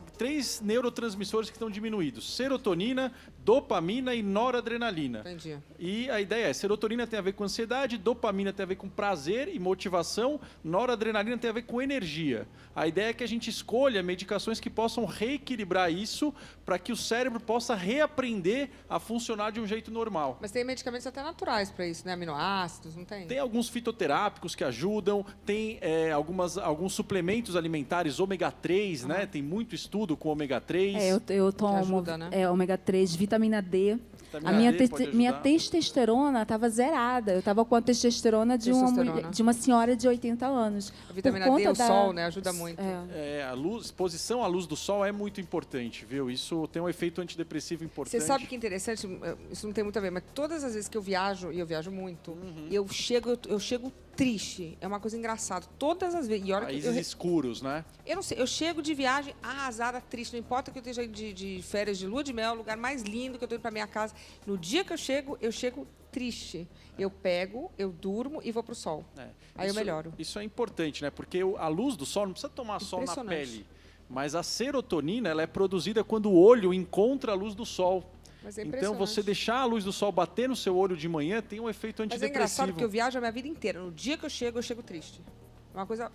neurotransmissores que estão diminuídos: serotonina, dopamina e noradrenalina. Entendi. E a ideia é, serotonina tem a ver com ansiedade, dopamina tem a ver com prazer e motivação, noradrenalina tem a ver com energia. A ideia é que a gente escolha medicações que possam reequilibrar isso para que o cérebro possa reaprender a funcionar de um jeito normal. Mas tem medicamentos até naturais para isso, né? Aminoácidos, não tem? Tem alguns fitoterápicos que ajudam, tem alguns suplementos alimentares, ômega 3, né? Tem muito estudo com ômega 3. Eu tomo ajuda, né? ômega 3, vitamina D. Minha testosterona estava zerada. Eu estava com a testosterona de uma senhora de 80 anos. A vitamina D, o sol, né? Ajuda muito. A exposição à luz do sol é muito importante, viu? Isso tem um efeito antidepressivo importante. Você sabe que é interessante? Isso não tem muito a ver, mas todas as vezes que eu viajo, e eu viajo muito, eu chego triste. É uma coisa engraçada. Todas as vezes. E olha Países escuros, né? Eu não sei. Eu chego de viagem arrasada, triste. Não importa que eu esteja de férias de lua de mel, o lugar mais lindo que eu estou indo para minha casa. No dia que eu chego triste. Eu pego, eu durmo e vou pro sol. Aí eu melhoro. Isso é importante, né? Porque a luz do sol não precisa tomar sol na pele. Mas a serotonina, ela é produzida quando o olho encontra a luz do sol. Mas é então, você deixar a luz do sol bater no seu olho de manhã tem um efeito antidepressivo. Mas é engraçado porque eu viajo a minha vida inteira. No dia que eu chego triste. É uma coisa...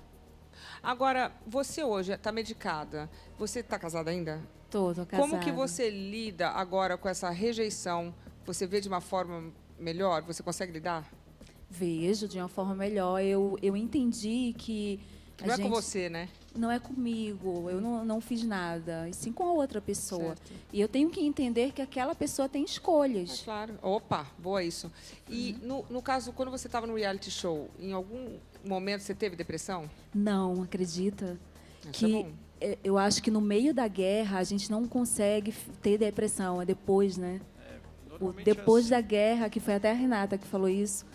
Agora, você hoje está medicada. Você está casada ainda? Tô casada. Como que você lida agora com essa rejeição? Você vê de uma forma melhor? Você consegue lidar? Vejo de uma forma melhor. Eu entendi que... Não é com você, né? Não é comigo, eu não fiz nada, e sim com a outra pessoa. Certo. E eu tenho que entender que aquela pessoa tem escolhas. Claro. Opa, boa isso. E no caso, quando você estava no reality show, em algum momento você teve depressão? Não, acredita? Isso é bom. Eu acho que no meio da guerra a gente não consegue ter depressão, é depois, né? Depois da guerra, que foi até a Renata que falou isso.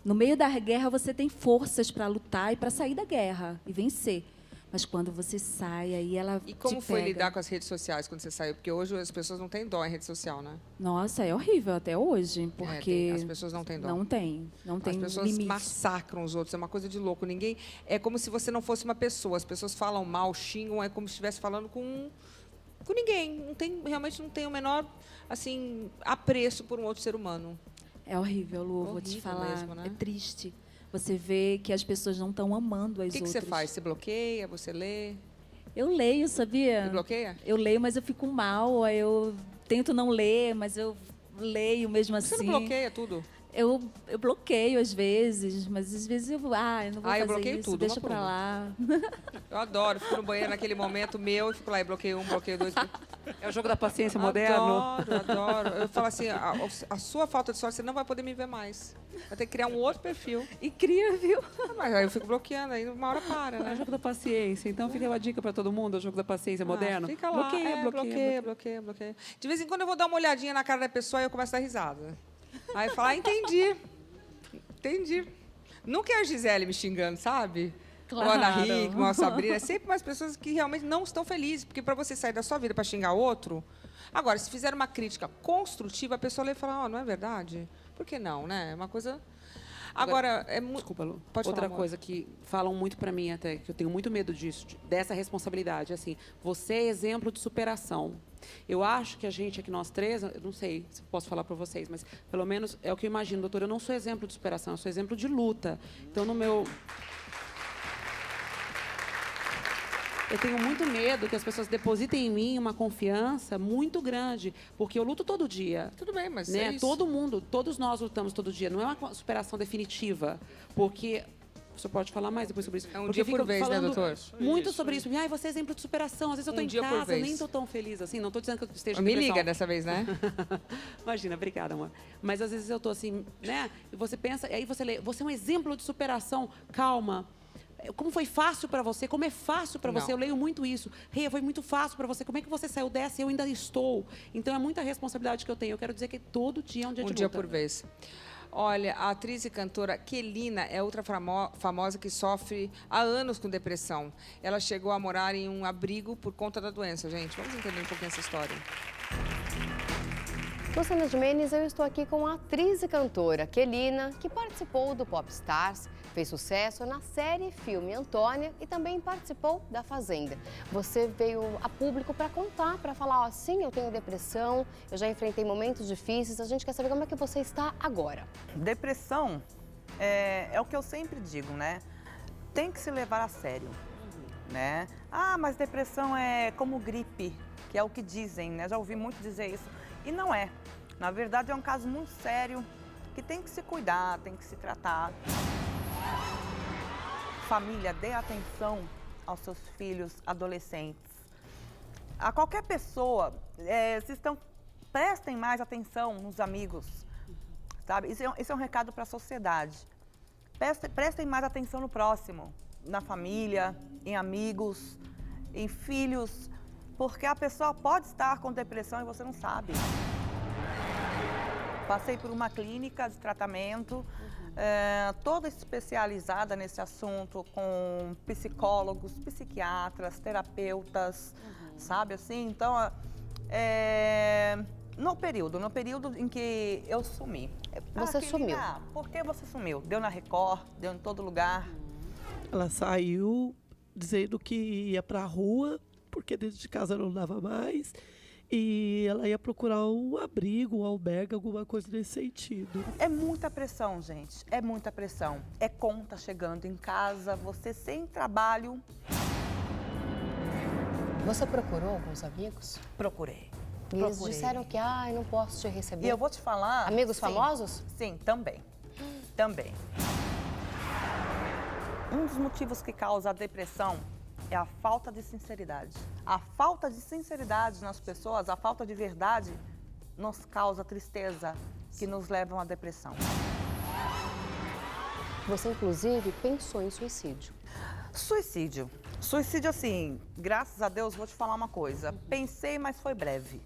No meio da guerra você tem forças para lutar e para sair da guerra e vencer. Mas quando você sai, aí ela te pega. E como foi lidar com as redes sociais quando você saiu? Porque hoje as pessoas não têm dó em rede social, né? Nossa, é horrível até hoje, porque... as pessoas não têm dó. Não tem As pessoas limite. massacram os outros, é uma coisa de louco. Ninguém... É como se você não fosse uma pessoa. As pessoas falam mal, xingam, é como se estivesse falando com ninguém. Realmente não tem o menor, assim, apreço por um outro ser humano. É horrível, Lu, vou te falar. Mesmo, né? É triste. Você vê que as pessoas não estão amando as outras. O que você faz? Você bloqueia? Você lê? Eu leio, sabia? Você bloqueia? Eu leio, mas eu fico mal. Aí eu tento não ler, mas eu leio mesmo assim. Você não bloqueia tudo? Eu bloqueio às vezes, mas às vezes eu não vou fazer eu bloqueio isso, tudo, deixa uma por pra uma. lá. Eu adoro, fico no banheiro naquele momento meu e fico lá e bloqueio um, bloqueio dois. É o jogo da paciência moderno. Adoro. Eu falo assim, a sua falta de sorte, você não vai poder me ver mais. Vai ter que criar um outro perfil. E cria, viu? Mas aí eu fico bloqueando, aí uma hora para, né? É o jogo da paciência. Então fica uma dica para todo mundo, é o jogo da paciência moderno. Fica lá, Bloqueia. bloqueia. De vez em quando eu vou dar uma olhadinha na cara da pessoa e eu começo a dar risada. Aí eu falo, entendi. Nunca é a Gisele me xingando, sabe? Claro. Ou a Ana Hickman, a Sabrina. É sempre umas pessoas que realmente não estão felizes. Porque para você sair da sua vida para xingar outro... Agora, se fizer uma crítica construtiva, a pessoa lê e fala, não é verdade? Por que não, né? É uma coisa... Agora, é muito... Desculpa, Lu. Pode Outra falar, coisa que falam muito para mim até, que eu tenho muito medo disso, dessa responsabilidade, assim, você é exemplo de superação. Eu acho que a gente aqui, nós três, eu não sei se eu posso falar para vocês, mas pelo menos é o que eu imagino, doutora, eu não sou exemplo de superação, eu sou exemplo de luta. Então, no meu... Eu tenho muito medo que as pessoas depositem em mim uma confiança muito grande, porque eu luto todo dia. Tudo bem, mas né? é isso. Todo mundo, todos nós lutamos todo dia. Não é uma superação definitiva, porque... O senhor pode falar mais depois sobre isso? É um porque dia por vez, né, doutor? Muito sobre isso. Ai, você é exemplo de superação. Às vezes eu estou em dia por casa, eu vez. nem estou tão feliz assim. Não estou dizendo que eu esteja em Me depressão. liga dessa vez, né? Imagina, obrigada, amor. Mas às vezes eu estou assim, né? E você pensa, e aí você lê, você é um exemplo de superação. Calma. Como foi fácil para você? Como é fácil para você? Eu leio muito isso. Rê, foi muito fácil para você. Como é que você saiu dessa? Eu ainda estou. Então é muita responsabilidade que eu tenho. Eu quero dizer que todo dia é um dia de luta. Um dia por vez. Olha, a atriz e cantora Kelina é outra famosa que sofre há anos com depressão. Ela chegou a morar em um abrigo por conta da doença, gente. Vamos entender um pouquinho essa história. No Cena de Mendes, eu estou aqui com a atriz e cantora Kelina, que participou do Popstars, fez sucesso na série filme Antônia e também participou da Fazenda. Você veio a público para contar, para falar, sim, eu tenho depressão, eu já enfrentei momentos difíceis, a gente quer saber como é que você está agora. Depressão é o que eu sempre digo, né? Tem que se levar a sério, né? Ah, mas depressão é como gripe, que é o que dizem, né? Já ouvi muito dizer isso. E não é. Na verdade, é um caso muito sério, que tem que se cuidar, tem que se tratar. Família, dê atenção aos seus filhos adolescentes. A qualquer pessoa, prestem mais atenção nos amigos, sabe? Isso é um recado para a sociedade. Prestem mais atenção no próximo, na família, em amigos, em filhos, porque a pessoa pode estar com depressão e você não sabe. Passei por uma clínica de tratamento, toda especializada nesse assunto, com psicólogos, psiquiatras, terapeutas, sabe assim? Então, no período em que eu sumi. Você sumiu? Por que você sumiu? Deu na Record, deu em todo lugar. Ela saiu dizendo que ia pra rua, porque dentro de casa não dava mais. E ela ia procurar um abrigo, um albergue, alguma coisa nesse sentido. É muita pressão, gente. É muita pressão. É conta chegando em casa, você sem trabalho. Você procurou alguns amigos? Procurei. E eles disseram que, eu não posso te receber. E eu vou te falar... Amigos sim, famosos? Sim, também. Também. Um dos motivos que causa a depressão é a falta de sinceridade. A falta de sinceridade nas pessoas, a falta de verdade, nos causa tristeza, que nos leva a uma depressão. Você, inclusive, pensou em suicídio. Suicídio. Suicídio, assim, graças a Deus, vou te falar uma coisa. Pensei, mas foi breve.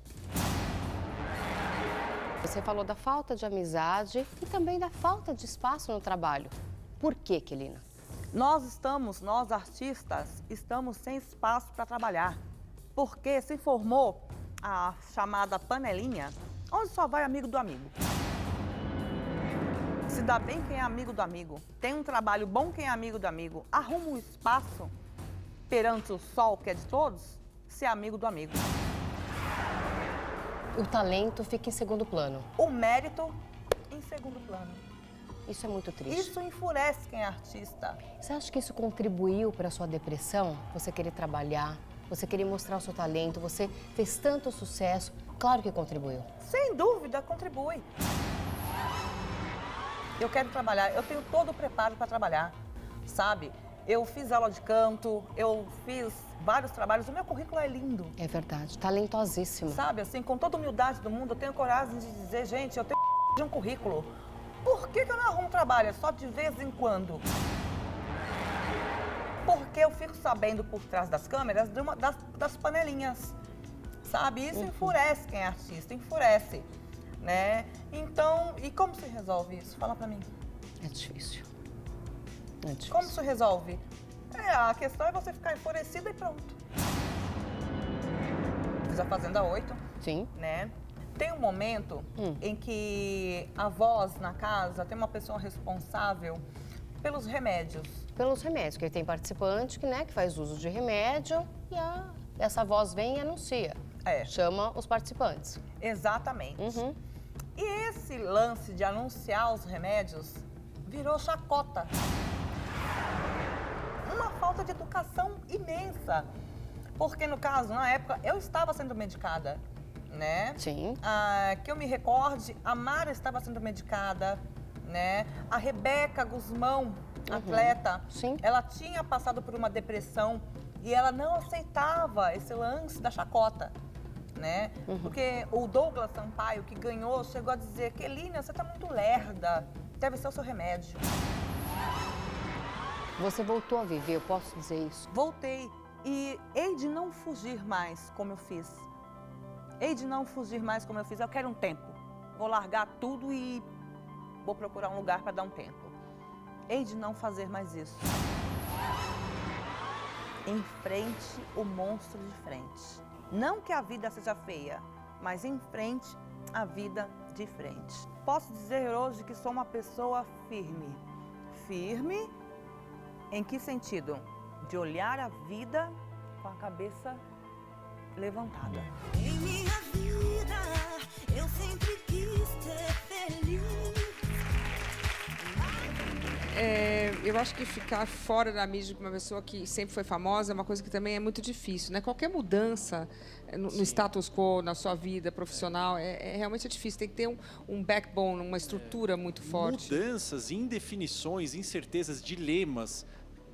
Você falou da falta de amizade e também da falta de espaço no trabalho. Por quê, Kelina? Nós artistas, estamos sem espaço para trabalhar. Porque se formou a chamada panelinha, onde só vai amigo do amigo. Se dá bem quem é amigo do amigo. Tem um trabalho bom quem é amigo do amigo. Arruma um espaço perante o sol, que é de todos, ser amigo do amigo. O talento fica em segundo plano. O mérito em segundo plano. Isso é muito triste. Isso enfurece quem é artista. Você acha que isso contribuiu para a sua depressão? Você querer trabalhar, você querer mostrar o seu talento, você fez tanto sucesso. Claro que contribuiu. Sem dúvida, contribui. Eu quero trabalhar, eu tenho todo o preparo para trabalhar, sabe? Eu fiz aula de canto, eu fiz vários trabalhos, o meu currículo é lindo. É verdade, talentosíssima. Sabe, assim, com toda a humildade do mundo, eu tenho coragem de dizer, gente, eu tenho de um currículo. Por que eu não arrumo trabalho? É só de vez em quando. Porque eu fico sabendo por trás das câmeras das panelinhas, sabe? Isso enfurece quem é artista, enfurece, né? Então, e como se resolve isso? Fala pra mim. É difícil. É difícil. Como se resolve? A questão é você ficar enfurecida e pronto. Fiz a Fazenda 8. Sim. Né? Tem um momento em que a voz na casa tem uma pessoa responsável pelos remédios. Pelos remédios, porque tem participante que faz uso de remédio e essa voz vem e anuncia. Chama os participantes. Exatamente. E esse lance de anunciar os remédios virou chacota. Uma falta de educação imensa. Porque, no caso, na época, eu estava sendo medicada, né? Sim. Que eu me recorde, a Mara estava sendo medicada, né? A Rebeca Guzmão, atleta, ela tinha passado por uma depressão e ela não aceitava esse lance da chacota, né? Porque o Douglas Sampaio, que ganhou, chegou a dizer: Kelínia, você tá muito lerda, deve ser o seu remédio. Você voltou a viver, eu posso dizer isso? Voltei e hei de não fugir mais como eu fiz. Hei de não fugir mais como eu fiz. Eu quero um tempo. Vou largar tudo e vou procurar um lugar para dar um tempo. Hei de não fazer mais isso. Enfrente o monstro de frente. Não que a vida seja feia, mas enfrente a vida de frente. Posso dizer hoje que sou uma pessoa firme. Firme em que sentido? De olhar a vida com a cabeça levantada. Em minha vida, eu sempre quis ser feliz. Eu acho que ficar fora da mídia com uma pessoa que sempre foi famosa é uma coisa que também é muito difícil, né? Qualquer mudança no status quo, na sua vida profissional, realmente é difícil. Tem que ter um backbone, uma estrutura muito forte. Mudanças, indefinições, incertezas, dilemas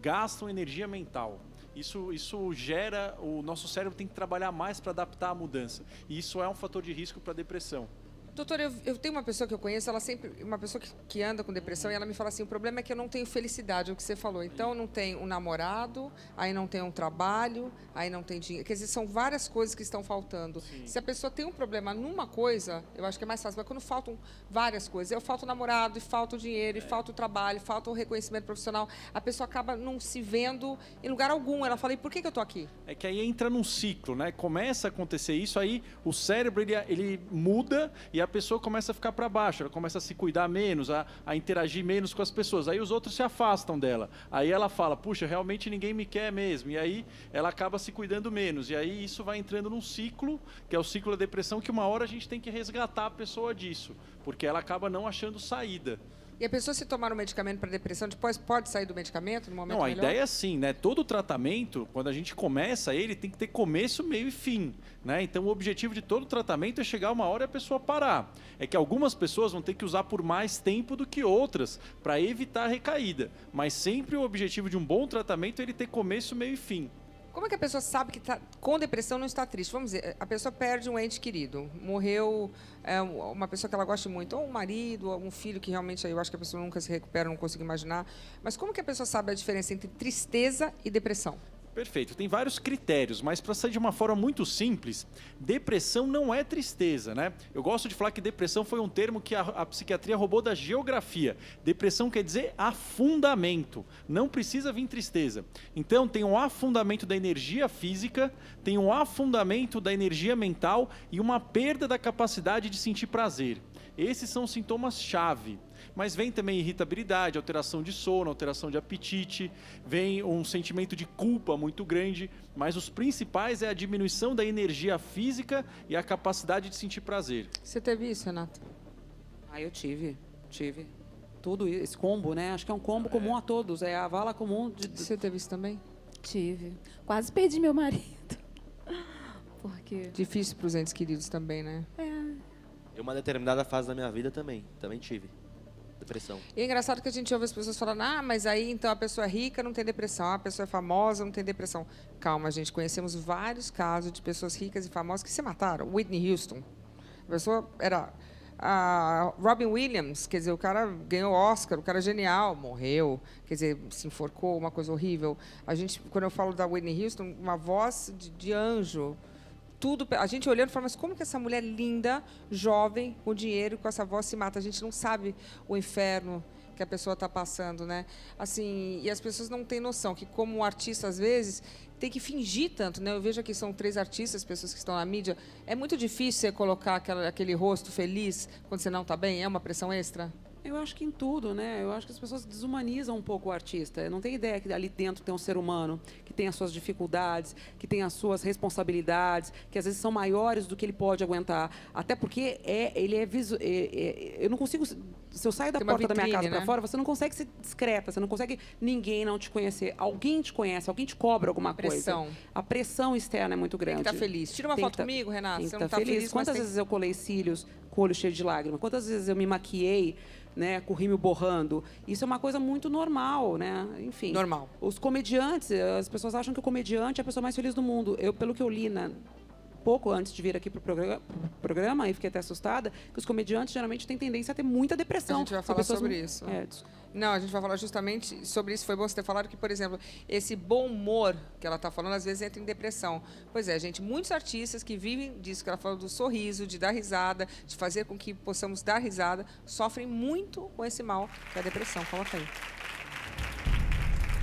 gastam energia mental. Isso gera... O nosso cérebro tem que trabalhar mais para adaptar à mudança. E isso é um fator de risco para a depressão. Doutor, eu tenho uma pessoa que eu conheço, ela sempre, uma pessoa que anda com depressão, e ela me fala assim: o problema é que eu não tenho felicidade, é o que você falou. Então, não tem um namorado, aí não tem um trabalho, aí não tem dinheiro. Quer dizer, são várias coisas que estão faltando. Sim. Se a pessoa tem um problema numa coisa, eu acho que é mais fácil. Mas quando faltam várias coisas, eu falto o namorado, e falta o dinheiro, e falta o trabalho, falta o reconhecimento profissional, a pessoa acaba não se vendo em lugar algum. Ela fala: e por que eu tô aqui? É que aí entra num ciclo, né? Começa a acontecer isso, aí o cérebro ele muda e a pessoa começa a ficar para baixo, ela começa a se cuidar menos, a interagir menos com as pessoas. Aí os outros se afastam dela. Aí ela fala: puxa, realmente ninguém me quer mesmo. E aí ela acaba se cuidando menos. E aí isso vai entrando num ciclo, que é o ciclo da depressão, que uma hora a gente tem que resgatar a pessoa disso, porque ela acaba não achando saída. E a pessoa, se tomar um medicamento para depressão, depois pode sair do medicamento no momento melhor? Não, a ideia é sim, né? Todo tratamento, quando a gente começa ele, tem que ter começo, meio e fim, né? Então, o objetivo de todo tratamento é chegar uma hora e a pessoa parar. É que algumas pessoas vão ter que usar por mais tempo do que outras para evitar a recaída. Mas sempre o objetivo de um bom tratamento é ele ter começo, meio e fim. Como é que a pessoa sabe que com depressão não está triste? Vamos dizer, a pessoa perde um ente querido, morreu uma pessoa que ela gosta muito, ou um marido, ou um filho que realmente eu acho que a pessoa nunca se recupera, não consigo imaginar. Mas como que a pessoa sabe a diferença entre tristeza e depressão? Perfeito, tem vários critérios, mas para sair de uma forma muito simples, depressão não é tristeza, né? Eu gosto de falar que depressão foi um termo que a psiquiatria roubou da geografia. Depressão quer dizer afundamento, não precisa vir tristeza. Então tem um afundamento da energia física, tem um afundamento da energia mental e uma perda da capacidade de sentir prazer. Esses são os sintomas-chave. Mas vem também irritabilidade, alteração de sono, alteração de apetite, vem um sentimento de culpa muito grande, mas os principais é a diminuição da energia física e a capacidade de sentir prazer. Você teve isso, Renata? Eu tive. Tudo isso, esse combo, né? Acho que é um combo comum a todos, é a vala comum. Você teve isso também? Tive. Quase perdi meu marido. Porque... Difícil para os entes queridos também, né? Em uma determinada fase da minha vida também tive. depressão. E é engraçado que a gente ouve as pessoas falando, mas aí então a pessoa é rica não tem depressão, a pessoa é famosa não tem depressão. Calma, gente, conhecemos vários casos de pessoas ricas e famosas que se mataram. Whitney Houston, a pessoa era... Robin Williams, quer dizer, o cara ganhou Oscar, o cara é genial, morreu, quer dizer, se enforcou, uma coisa horrível. Quando eu falo da Whitney Houston, uma voz de anjo, tudo, a gente olhando e falando, mas como que essa mulher linda, jovem, com dinheiro, com essa voz se mata? A gente não sabe o inferno que a pessoa está passando, né? Assim, e as pessoas não têm noção que, como artista, às vezes, tem que fingir tanto, né? Eu vejo aqui são 3 artistas, pessoas que estão na mídia. É muito difícil você colocar aquele rosto feliz quando você não está bem? É uma pressão extra? Eu acho que em tudo, né? Eu acho que as pessoas desumanizam um pouco o artista. Não tem ideia que ali dentro tem um ser humano que tem as suas dificuldades, que tem as suas responsabilidades, que às vezes são maiores do que ele pode aguentar. Até porque eu não consigo... Se eu saio da porta da minha casa para fora, você não consegue ser discreta, você não consegue ninguém não te conhecer. Alguém te conhece, alguém te cobra alguma coisa. A pressão externa é muito grande. Tem que estar feliz. Tira uma foto comigo, Renata. Você não está feliz. Quantas vezes eu colei cílios com o olho cheio de lágrimas? Quantas vezes eu me maquiei, né, com o rímel borrando? Isso é uma coisa muito normal, né? Enfim. Normal. Os comediantes, as pessoas acham que o comediante é a pessoa mais feliz do mundo. Pelo que eu li pouco antes de vir aqui para o programa, e fiquei até assustada, que os comediantes geralmente têm tendência a ter muita depressão. A gente vai falar sobre isso. Não, a gente vai falar justamente sobre isso. Foi bom você ter falado que, por exemplo, esse bom humor que ela está falando, às vezes entra em depressão. Pois é, gente, muitos artistas que vivem disso, que ela falou do sorriso, de dar risada, de fazer com que possamos dar risada, sofrem muito com esse mal, que é a depressão. Coloca aí.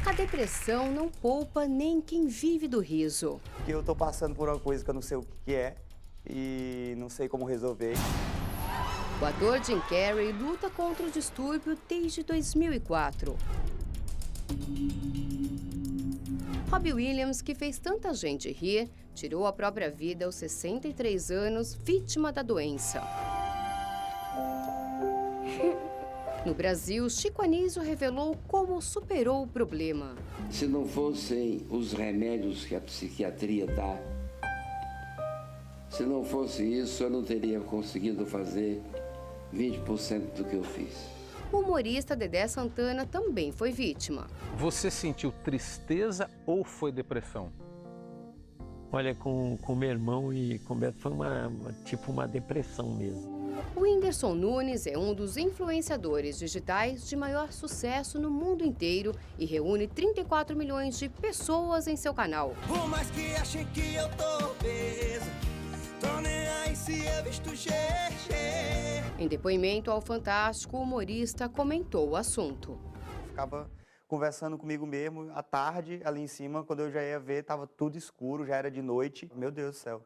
A depressão não poupa nem quem vive do riso. Que eu tô passando por uma coisa que eu não sei o que é e não sei como resolver. O ator Jim Carrey luta contra o distúrbio desde 2004. Robbie Williams, que fez tanta gente rir, tirou a própria vida aos 63 anos, vítima da doença. No Brasil, Chico Anísio revelou como superou o problema. Se não fossem os remédios que a psiquiatria dá, se não fosse isso, eu não teria conseguido fazer 20% do que eu fiz. O humorista Dedé Santana também foi vítima. Você sentiu tristeza ou foi depressão? Olha, com meu irmão e com o Beto foi uma depressão mesmo. O Whindersson Nunes é um dos influenciadores digitais de maior sucesso no mundo inteiro e reúne 34 milhões de pessoas em seu canal. Por mais que achem que eu tô obeso, tô nem aí se eu visto xexê. Em depoimento ao Fantástico, o humorista comentou o assunto. Ficava conversando comigo mesmo à tarde, ali em cima, quando eu já ia ver, tava tudo escuro, já era de noite. Meu Deus do céu,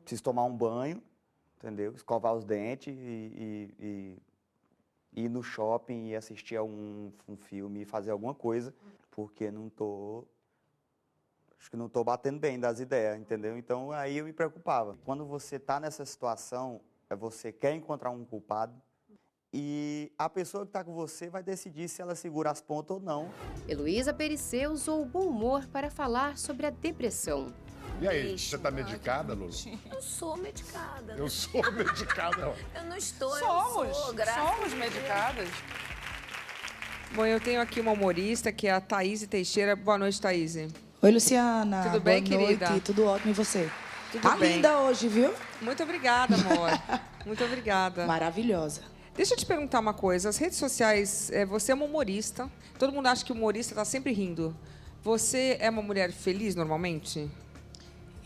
preciso tomar um banho. Entendeu? Escovar os dentes e ir no shopping e assistir a um filme e fazer alguma coisa, porque acho que não tô batendo bem das ideias, entendeu? Então aí eu me preocupava. Quando você tá nessa situação, você quer encontrar um culpado e a pessoa que está com você vai decidir se ela segura as pontas ou não. Heloísa Perissé usou o bom humor para falar sobre a depressão. E aí, você tá medicada, Lulu? Eu sou medicada. Eu sou medicada. Eu não estou, Somos medicadas. Bom, eu tenho aqui uma humorista que é a Thaís Teixeira. Boa noite, Thaís. Oi, Luciana. Tudo bem, boa querida? Noite. Tudo ótimo, e você? Tudo tá bem. Linda hoje, viu? Muito obrigada, amor. Muito obrigada. Maravilhosa. Deixa eu te perguntar uma coisa. As redes sociais, você é uma humorista. Todo mundo acha que o humorista está sempre rindo. Você é uma mulher feliz, normalmente?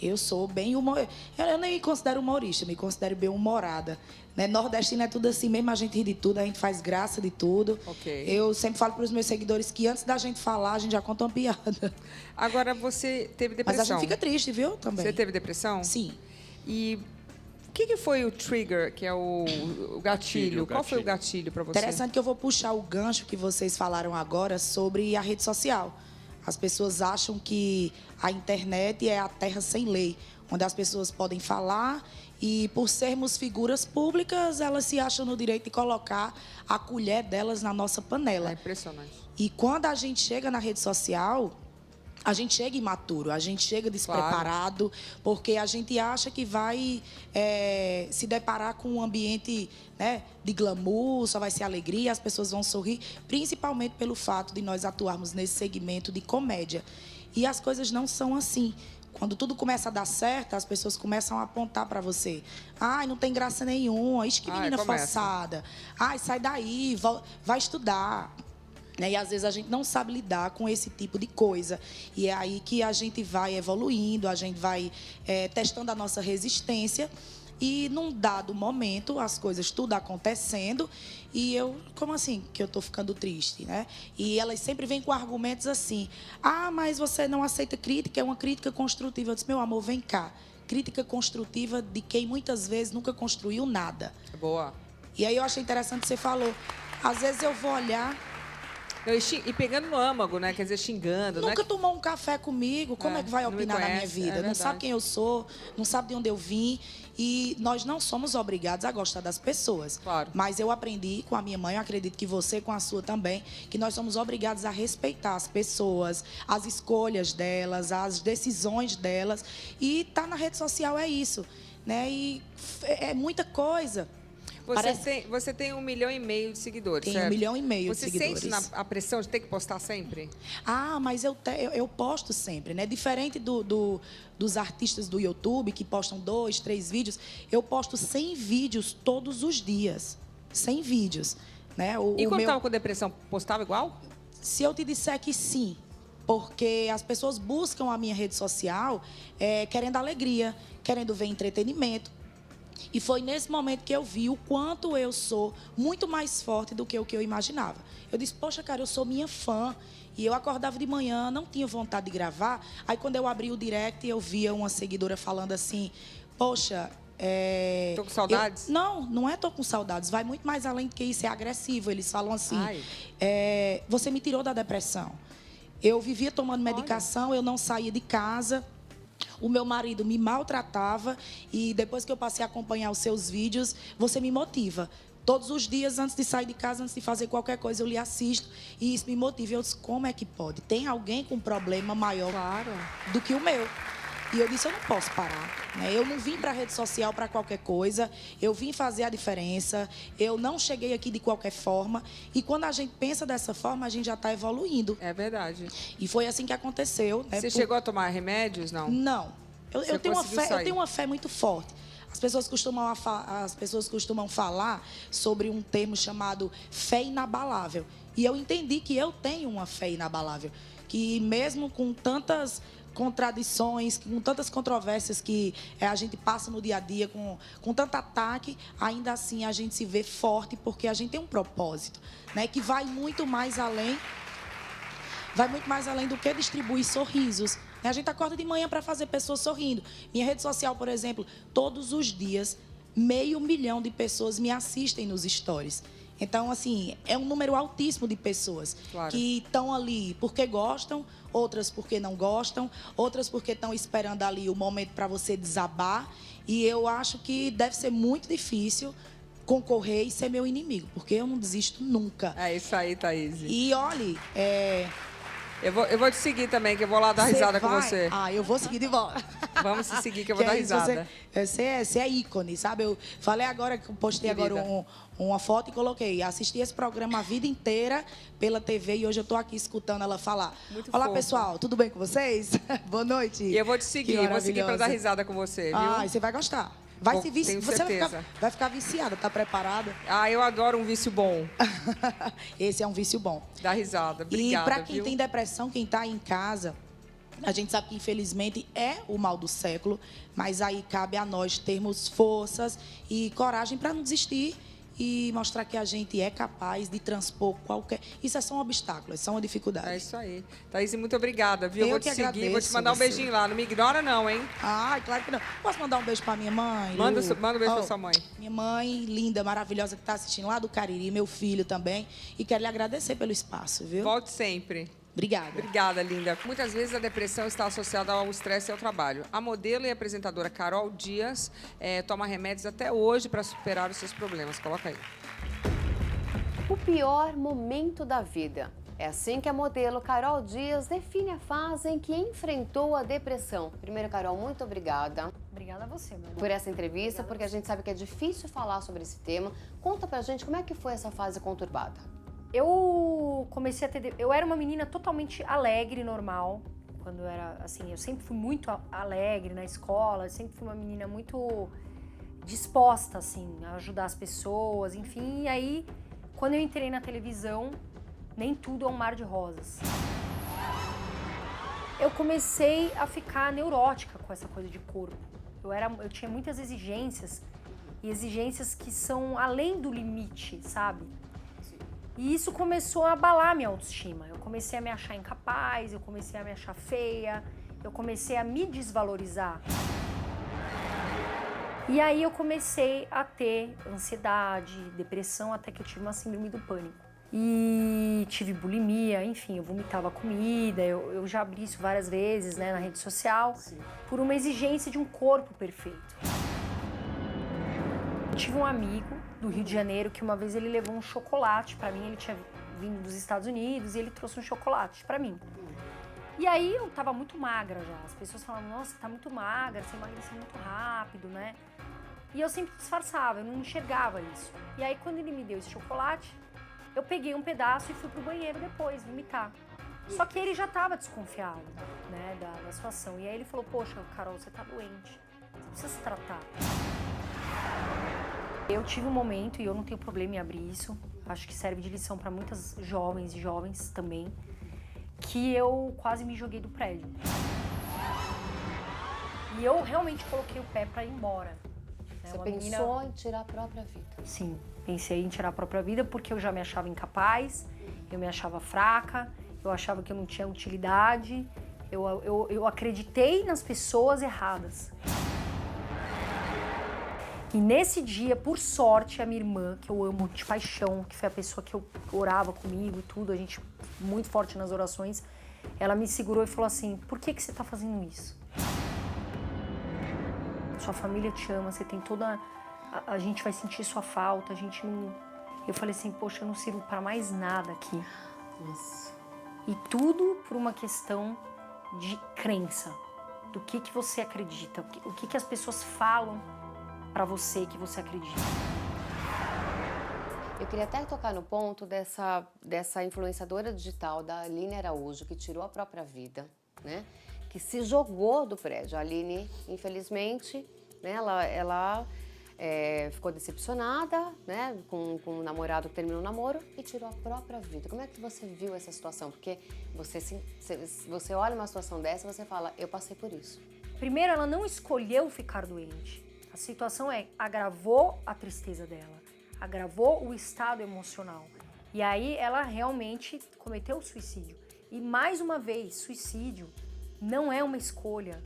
Eu sou bem humorista. Eu nem me considero humorista, me considero bem humorada. Né? Nordestina é tudo assim mesmo, a gente ri de tudo, a gente faz graça de tudo. Okay. Eu sempre falo para os meus seguidores que antes da gente falar, a gente já conta uma piada. Agora, você teve depressão. Mas a gente fica triste, viu? Também. Você teve depressão? Sim. E o que foi o trigger, que é o gatilho? Qual foi o gatilho para você? Interessante que eu vou puxar o gancho que vocês falaram agora sobre a rede social. As pessoas acham que a internet é a terra sem lei, onde as pessoas podem falar e, por sermos figuras públicas, elas se acham no direito de colocar a colher delas na nossa panela. É impressionante. E quando a gente chega na rede social, a gente chega imaturo, a gente chega despreparado, porque a gente acha que vai se deparar com um ambiente, né, de glamour, só vai ser alegria, as pessoas vão sorrir, principalmente pelo fato de nós atuarmos nesse segmento de comédia. E as coisas não são assim. Quando tudo começa a dar certo, as pessoas começam a apontar para você. Ai, não tem graça nenhuma, ixi, que menina forçada. Ai, sai daí, vai estudar. E às vezes a gente não sabe lidar com esse tipo de coisa. E é aí que a gente vai evoluindo, a gente vai testando a nossa resistência. E num dado momento, as coisas tudo acontecendo. E eu, como assim que eu tô ficando triste, né? E elas sempre vêm com argumentos assim. Ah, mas você não aceita crítica, é uma crítica construtiva. Eu disse, meu amor, vem cá. Crítica construtiva de quem muitas vezes nunca construiu nada. Boa. E aí eu achei interessante que você falou. Às vezes eu vou olhar... E pegando no âmago, né? Quer dizer, xingando. Nunca tomou um café comigo, como é que vai opinar na minha vida? Não sabe quem eu sou, não sabe de onde eu vim. E nós não somos obrigados a gostar das pessoas. Claro. Mas eu aprendi com a minha mãe, eu acredito que você com a sua também, que nós somos obrigados a respeitar as pessoas, as escolhas delas, as decisões delas. E tá na rede social é isso, né? E é muita coisa. Você tem 1,5 milhão de seguidores, Tem certo? 1,5 milhão de seguidores. Você sente a pressão de ter que postar sempre? Ah, mas eu posto sempre, né? Diferente dos artistas do YouTube, que postam 2, 3 vídeos, eu posto 100 vídeos todos os dias. 100 vídeos. Né? E quando estava com depressão, postava igual? Se eu te disser que sim, porque as pessoas buscam a minha rede social querendo alegria, querendo ver entretenimento. E foi nesse momento que eu vi o quanto eu sou muito mais forte do que o que eu imaginava. Eu disse, poxa, cara, eu sou minha fã. E eu acordava de manhã, não tinha vontade de gravar. Aí, quando eu abri o direct, eu via uma seguidora falando assim, poxa... Tô com saudades? Não é tô com saudades. Vai muito mais além do que isso, é agressivo. Eles falam assim, você me tirou da depressão. Eu vivia tomando medicação, eu não saía de casa... O meu marido me maltratava e depois que eu passei a acompanhar os seus vídeos, você me motiva. Todos os dias, antes de sair de casa, antes de fazer qualquer coisa, eu lhe assisto e isso me motiva. Eu disse, como é que pode? Tem alguém com um problema maior do que o meu. E eu disse, eu não posso parar. Né? Eu não vim para a rede social para qualquer coisa. Eu vim fazer a diferença. Eu não cheguei aqui de qualquer forma. E quando a gente pensa dessa forma, a gente já está evoluindo. É verdade. E foi assim que aconteceu. Né? Você chegou a tomar remédios, não? Não. Eu tenho uma fé muito forte. As pessoas costumam falar sobre um termo chamado fé inabalável. E eu entendi que eu tenho uma fé inabalável. Que mesmo com tantas contradições, com tantas controvérsias que a gente passa no dia a dia, com tanto ataque, ainda assim a gente se vê forte porque a gente tem um propósito, né, que vai muito mais além do que distribuir sorrisos. A gente acorda de manhã para fazer pessoas sorrindo. Minha rede social, por exemplo, todos os dias, 500 mil de pessoas me assistem nos stories. Então, assim, é um número altíssimo de pessoas que estão ali porque gostam, outras porque não gostam, outras porque estão esperando ali o momento para você desabar. E eu acho que deve ser muito difícil concorrer e ser meu inimigo, porque eu não desisto nunca. É isso aí, Thaís. E, olhe, Eu vou te seguir também, que eu vou lá dar risada com você. Ah, eu vou seguir de volta. Vamos se seguir, que eu vou dar risada. Você é ícone, sabe? Eu falei agora, que postei agora uma foto e coloquei. Assisti esse programa a vida inteira pela TV e hoje eu estou aqui escutando ela falar. Olá, pessoal, tudo bem com vocês? Boa noite. E eu vou te seguir, vou seguir para dar risada com você, viu? Ah, você vai gostar. Vai se viciar. Você vai ficar viciada, tá preparada? Ah, eu adoro um vício bom. Esse é um vício bom. Dá risada, obrigada. E para quem tem depressão, quem está em casa, a gente sabe que infelizmente é o mal do século, mas aí cabe a nós termos forças e coragem para não desistir e mostrar que a gente é capaz de transpor qualquer... Isso é só um obstáculo, é só uma dificuldade. É isso aí. Thaís, muito obrigada, viu? Eu vou te seguir, agradeço vou te mandar um beijinho lá. Não me ignora não, hein? Ah, claro que não. Posso mandar um beijo para minha mãe? Manda um beijo para sua mãe. Minha mãe, linda, maravilhosa, que está assistindo lá do Cariri, meu filho também. E quero lhe agradecer pelo espaço, viu? Volte sempre. Obrigada. Obrigada, linda. Muitas vezes a depressão está associada ao estresse e ao trabalho. A modelo e apresentadora Carol Dias toma remédios até hoje para superar os seus problemas. Coloca aí. O pior momento da vida É assim que a modelo Carol Dias define a fase em que enfrentou a depressão. Primeiro, Carol, muito obrigada. Obrigada a você, meu amor. Por essa entrevista, porque a gente sabe que é difícil falar sobre esse tema. Conta pra gente como é que foi essa fase conturbada. Eu comecei a ter... Eu era uma menina totalmente alegre, normal. Quando eu era, assim, eu sempre fui muito alegre na escola. Eu sempre fui uma menina muito disposta, assim, a ajudar as pessoas, enfim. E aí, quando eu entrei na televisão, nem tudo é um mar de rosas. Eu comecei a ficar neurótica com essa coisa de corpo. Eu tinha muitas exigências, e exigências que são além do limite, sabe? E isso começou a abalar minha autoestima. Eu comecei a me achar incapaz, eu comecei a me achar feia, eu comecei a me desvalorizar. E aí eu comecei a ter ansiedade, depressão, até que eu tive uma síndrome do pânico. E tive bulimia, enfim, eu vomitava comida, eu já abri isso várias vezes, né, na rede social, por uma exigência de um corpo perfeito. Eu tive um amigo do Rio de Janeiro que uma vez ele levou um chocolate pra mim, ele tinha vindo dos Estados Unidos e ele trouxe um chocolate pra mim. E aí eu tava muito magra já, as pessoas falavam, nossa, você tá muito magra, você emagreceu muito rápido, né? E eu sempre disfarçava, eu não enxergava isso. E aí quando ele me deu esse chocolate, eu peguei um pedaço e fui pro banheiro depois, vomitar. Só que ele já tava desconfiado, né, da situação. E aí ele falou, poxa, Carol, você tá doente, você precisa se tratar. Eu tive um momento, e eu não tenho problema em abrir isso, acho que serve de lição para muitas jovens e jovens também, que eu quase me joguei do prédio. E eu realmente coloquei o pé para ir embora. Você pensou em tirar a própria vida? Sim, pensei em tirar a própria vida porque eu já me achava incapaz, eu me achava fraca, eu achava que eu não tinha utilidade, eu acreditei nas pessoas erradas. E nesse dia, por sorte, a minha irmã, que eu amo de paixão, que foi a pessoa que eu orava comigo e tudo, a gente muito forte nas orações, ela me segurou e falou assim, por que você tá fazendo isso? Sua família te ama, você tem toda... A gente vai sentir sua falta, a gente não... Eu falei assim, poxa, eu não sirvo para mais nada aqui. Nossa. E tudo por uma questão de crença. Do que você acredita, o que as pessoas falam para você que você acredita. Eu queria até tocar no ponto dessa influenciadora digital, da Aline Araújo, que tirou a própria vida, né? Que se jogou do prédio. A Aline, infelizmente, né, ela ficou decepcionada, né, com o namorado que terminou o namoro e tirou a própria vida. Como é que você viu essa situação? Porque você olha uma situação dessa e você fala, eu passei por isso. Primeiro, ela não escolheu ficar doente. A situação agravou a tristeza dela, agravou o estado emocional. E aí ela realmente cometeu o suicídio. E mais uma vez, suicídio não é uma escolha.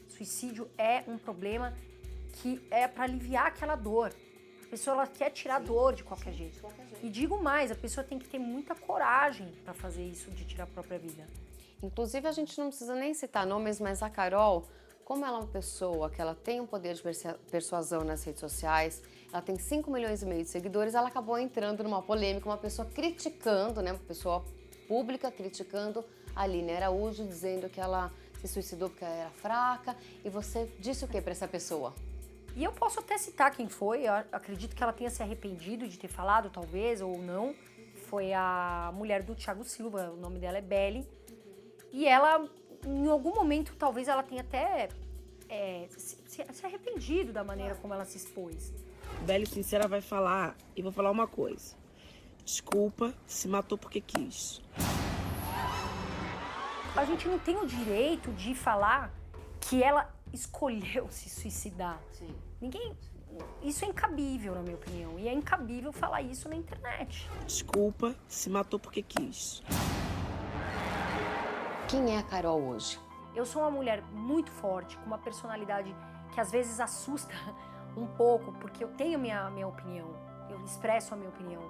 Suicídio é um problema que é para aliviar aquela dor. A pessoa ela quer tirar dor de qualquer jeito. E digo mais, a pessoa tem que ter muita coragem para fazer isso, de tirar a própria vida. Inclusive, a gente não precisa nem citar nomes, mas a Carol, como ela é uma pessoa que ela tem um poder de persuasão nas redes sociais, ela tem 5 milhões e meio de seguidores, ela acabou entrando numa polêmica, uma pessoa criticando, né, uma pessoa pública criticando a Aline Araújo, dizendo que ela se suicidou porque ela era fraca. E você disse o que para essa pessoa? E eu posso até citar quem foi, eu acredito que ela tenha se arrependido de ter falado, talvez, ou não. Foi a mulher do Thiago Silva, o nome dela é Belly. E ela, em algum momento, talvez ela tenha até se arrependido da maneira como ela se expôs. Belly Sincera vai falar, e vou falar uma coisa. Desculpa, se matou porque quis. A gente não tem o direito de falar que ela escolheu se suicidar. Sim. Ninguém... Isso é incabível, na minha opinião. E é incabível falar isso na internet. Desculpa, se matou porque quis. Quem é a Carol hoje? Eu sou uma mulher muito forte, com uma personalidade que às vezes assusta um pouco, porque eu tenho minha opinião. Eu expresso a minha opinião.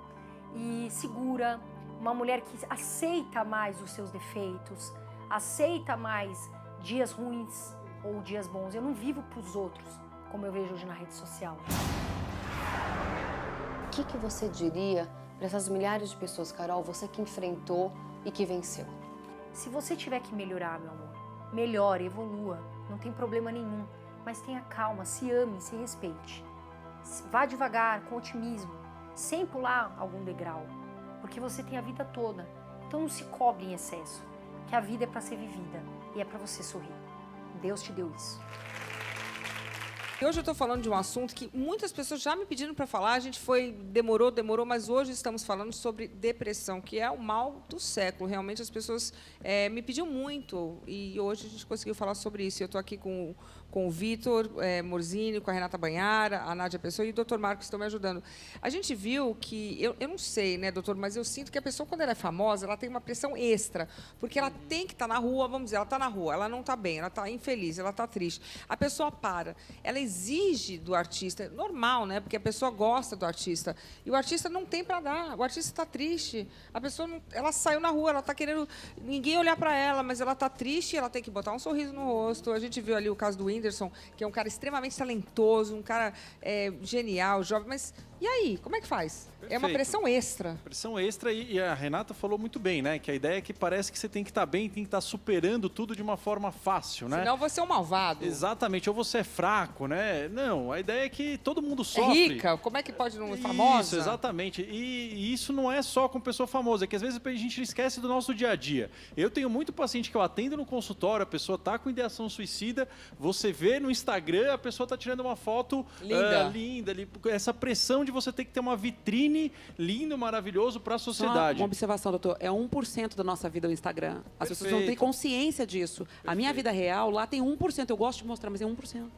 E segura, uma mulher que aceita mais os seus defeitos, aceita mais dias ruins ou dias bons. Eu não vivo para os outros, como eu vejo hoje na rede social. O que você diria para essas milhares de pessoas, Carol, você que enfrentou e que venceu. Se você tiver que melhorar, meu amor, melhore, evolua, não tem problema nenhum. Mas tenha calma, se ame, se respeite. Vá devagar, com otimismo, sem pular algum degrau, porque você tem a vida toda. Então não se cobre em excesso, que a vida é para ser vivida e é para você sorrir. Deus te deu isso. E hoje eu estou falando de um assunto que muitas pessoas já me pediram para falar, a gente demorou, mas hoje estamos falando sobre depressão, que é o mal do século. Realmente as pessoas me pediam muito e hoje a gente conseguiu falar sobre isso. Eu estou aqui com o Vitor Morzini, com a Renata Banhara, a Nádia Pessoa e o Dr. Marcos estão me ajudando. A gente viu que, eu não sei, né, doutor, mas eu sinto que a pessoa, quando ela é famosa, ela tem uma pressão extra, porque ela tem que estar na rua, vamos dizer, ela está na rua, ela não está bem, ela está infeliz, ela está triste. A pessoa para, ela exige do artista, normal, né, porque a pessoa gosta do artista, e o artista não tem para dar, o artista está triste, a pessoa, não, ela saiu na rua, ela está querendo ninguém olhar para ela, mas ela está triste, ela tem que botar um sorriso no rosto. A gente viu ali o caso do Whindersson, que é um cara extremamente talentoso, um cara genial, jovem, mas e aí, como é que faz? Perfeito. É uma pressão extra. Pressão extra e a Renata falou muito bem, né? Que a ideia é que parece que você tem que estar bem, tem que estar superando tudo de uma forma fácil, né? Senão você é um malvado. Exatamente, ou você é fraco, né? Não, a ideia é que todo mundo sofre. É rica, como é que pode não ser famosa? Isso, exatamente. E isso não é só com pessoa famosa, é que às vezes a gente esquece do nosso dia a dia. Eu tenho muito paciente que eu atendo no consultório, a pessoa tá com ideação suicida, você vê no Instagram, a pessoa tá tirando uma foto linda, essa pressão de você ter que ter uma vitrine lindo, maravilhoso para a sociedade. Uma observação, doutor, é 1% da nossa vida o Instagram. As pessoas não têm consciência disso. Perfeito. A minha vida real, lá tem 1%. Eu gosto de mostrar, mas é 1%.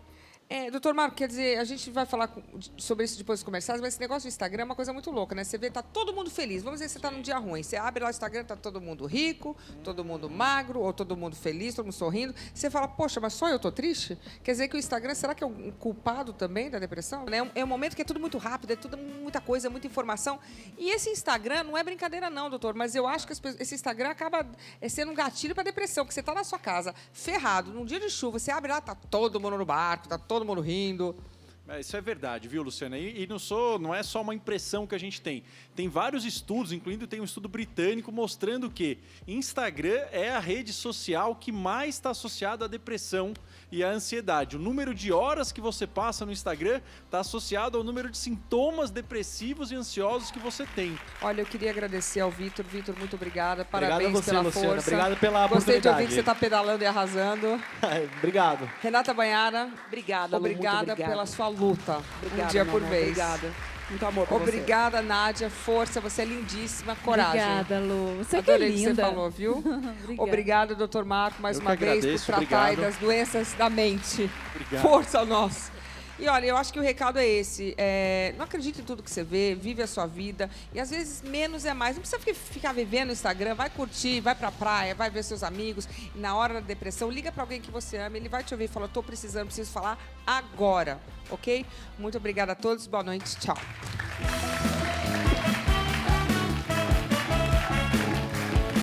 Doutor Marco, quer dizer, a gente vai falar sobre isso depois dos comerciais, mas esse negócio do Instagram é uma coisa muito louca, né? Você vê, tá todo mundo feliz. Vamos dizer que você tá num dia ruim. Você abre lá o Instagram, tá todo mundo rico, todo mundo magro, ou todo mundo feliz, todo mundo sorrindo. Você fala, poxa, mas só eu tô triste? Quer dizer que o Instagram, será que é um culpado também da depressão? É um momento que é tudo muito rápido, é tudo muita coisa, muita informação. E esse Instagram não é brincadeira não, doutor, mas eu acho que esse Instagram acaba sendo um gatilho para depressão, porque você tá na sua casa, ferrado, num dia de chuva, você abre lá, tá todo mundo no barco, tá todo mundo rindo. Isso é verdade, viu, Luciana? E não é só uma impressão que a gente tem. Tem vários estudos, incluindo tem um estudo britânico mostrando que Instagram é a rede social que mais está associada à depressão e à ansiedade. O número de horas que você passa no Instagram está associado ao número de sintomas depressivos e ansiosos que você tem. Olha, eu queria agradecer ao Vitor. Vitor, muito obrigada. Parabéns Obrigado a você, pela Luciana. força. Obrigado pela oportunidade. Gostei de ouvir que você está pedalando e arrasando. Obrigado. Renata Banhara, obrigada, Lu, obrigada pela sua luta. Obrigada, um dia por amor, vez. Obrigada. Muito amor pra Obrigada, Nádia. Força, você é lindíssima. Coragem. Obrigada, Lu. Você Adorei que é linda. que você falou, viu? Obrigada, doutor Marco, mais uma vez, por tratar obrigado. das doenças da mente. Obrigado. Força ao nosso. E olha, eu acho que o recado é esse. Não acredite em tudo que você vê, vive a sua vida. E às vezes menos é mais. Não precisa ficar vivendo no Instagram, vai curtir, vai pra praia, vai ver seus amigos. E na hora da depressão, liga pra alguém que você ama, ele vai te ouvir e fala, tô precisando, preciso falar agora, ok? Muito obrigada a todos, boa noite, tchau.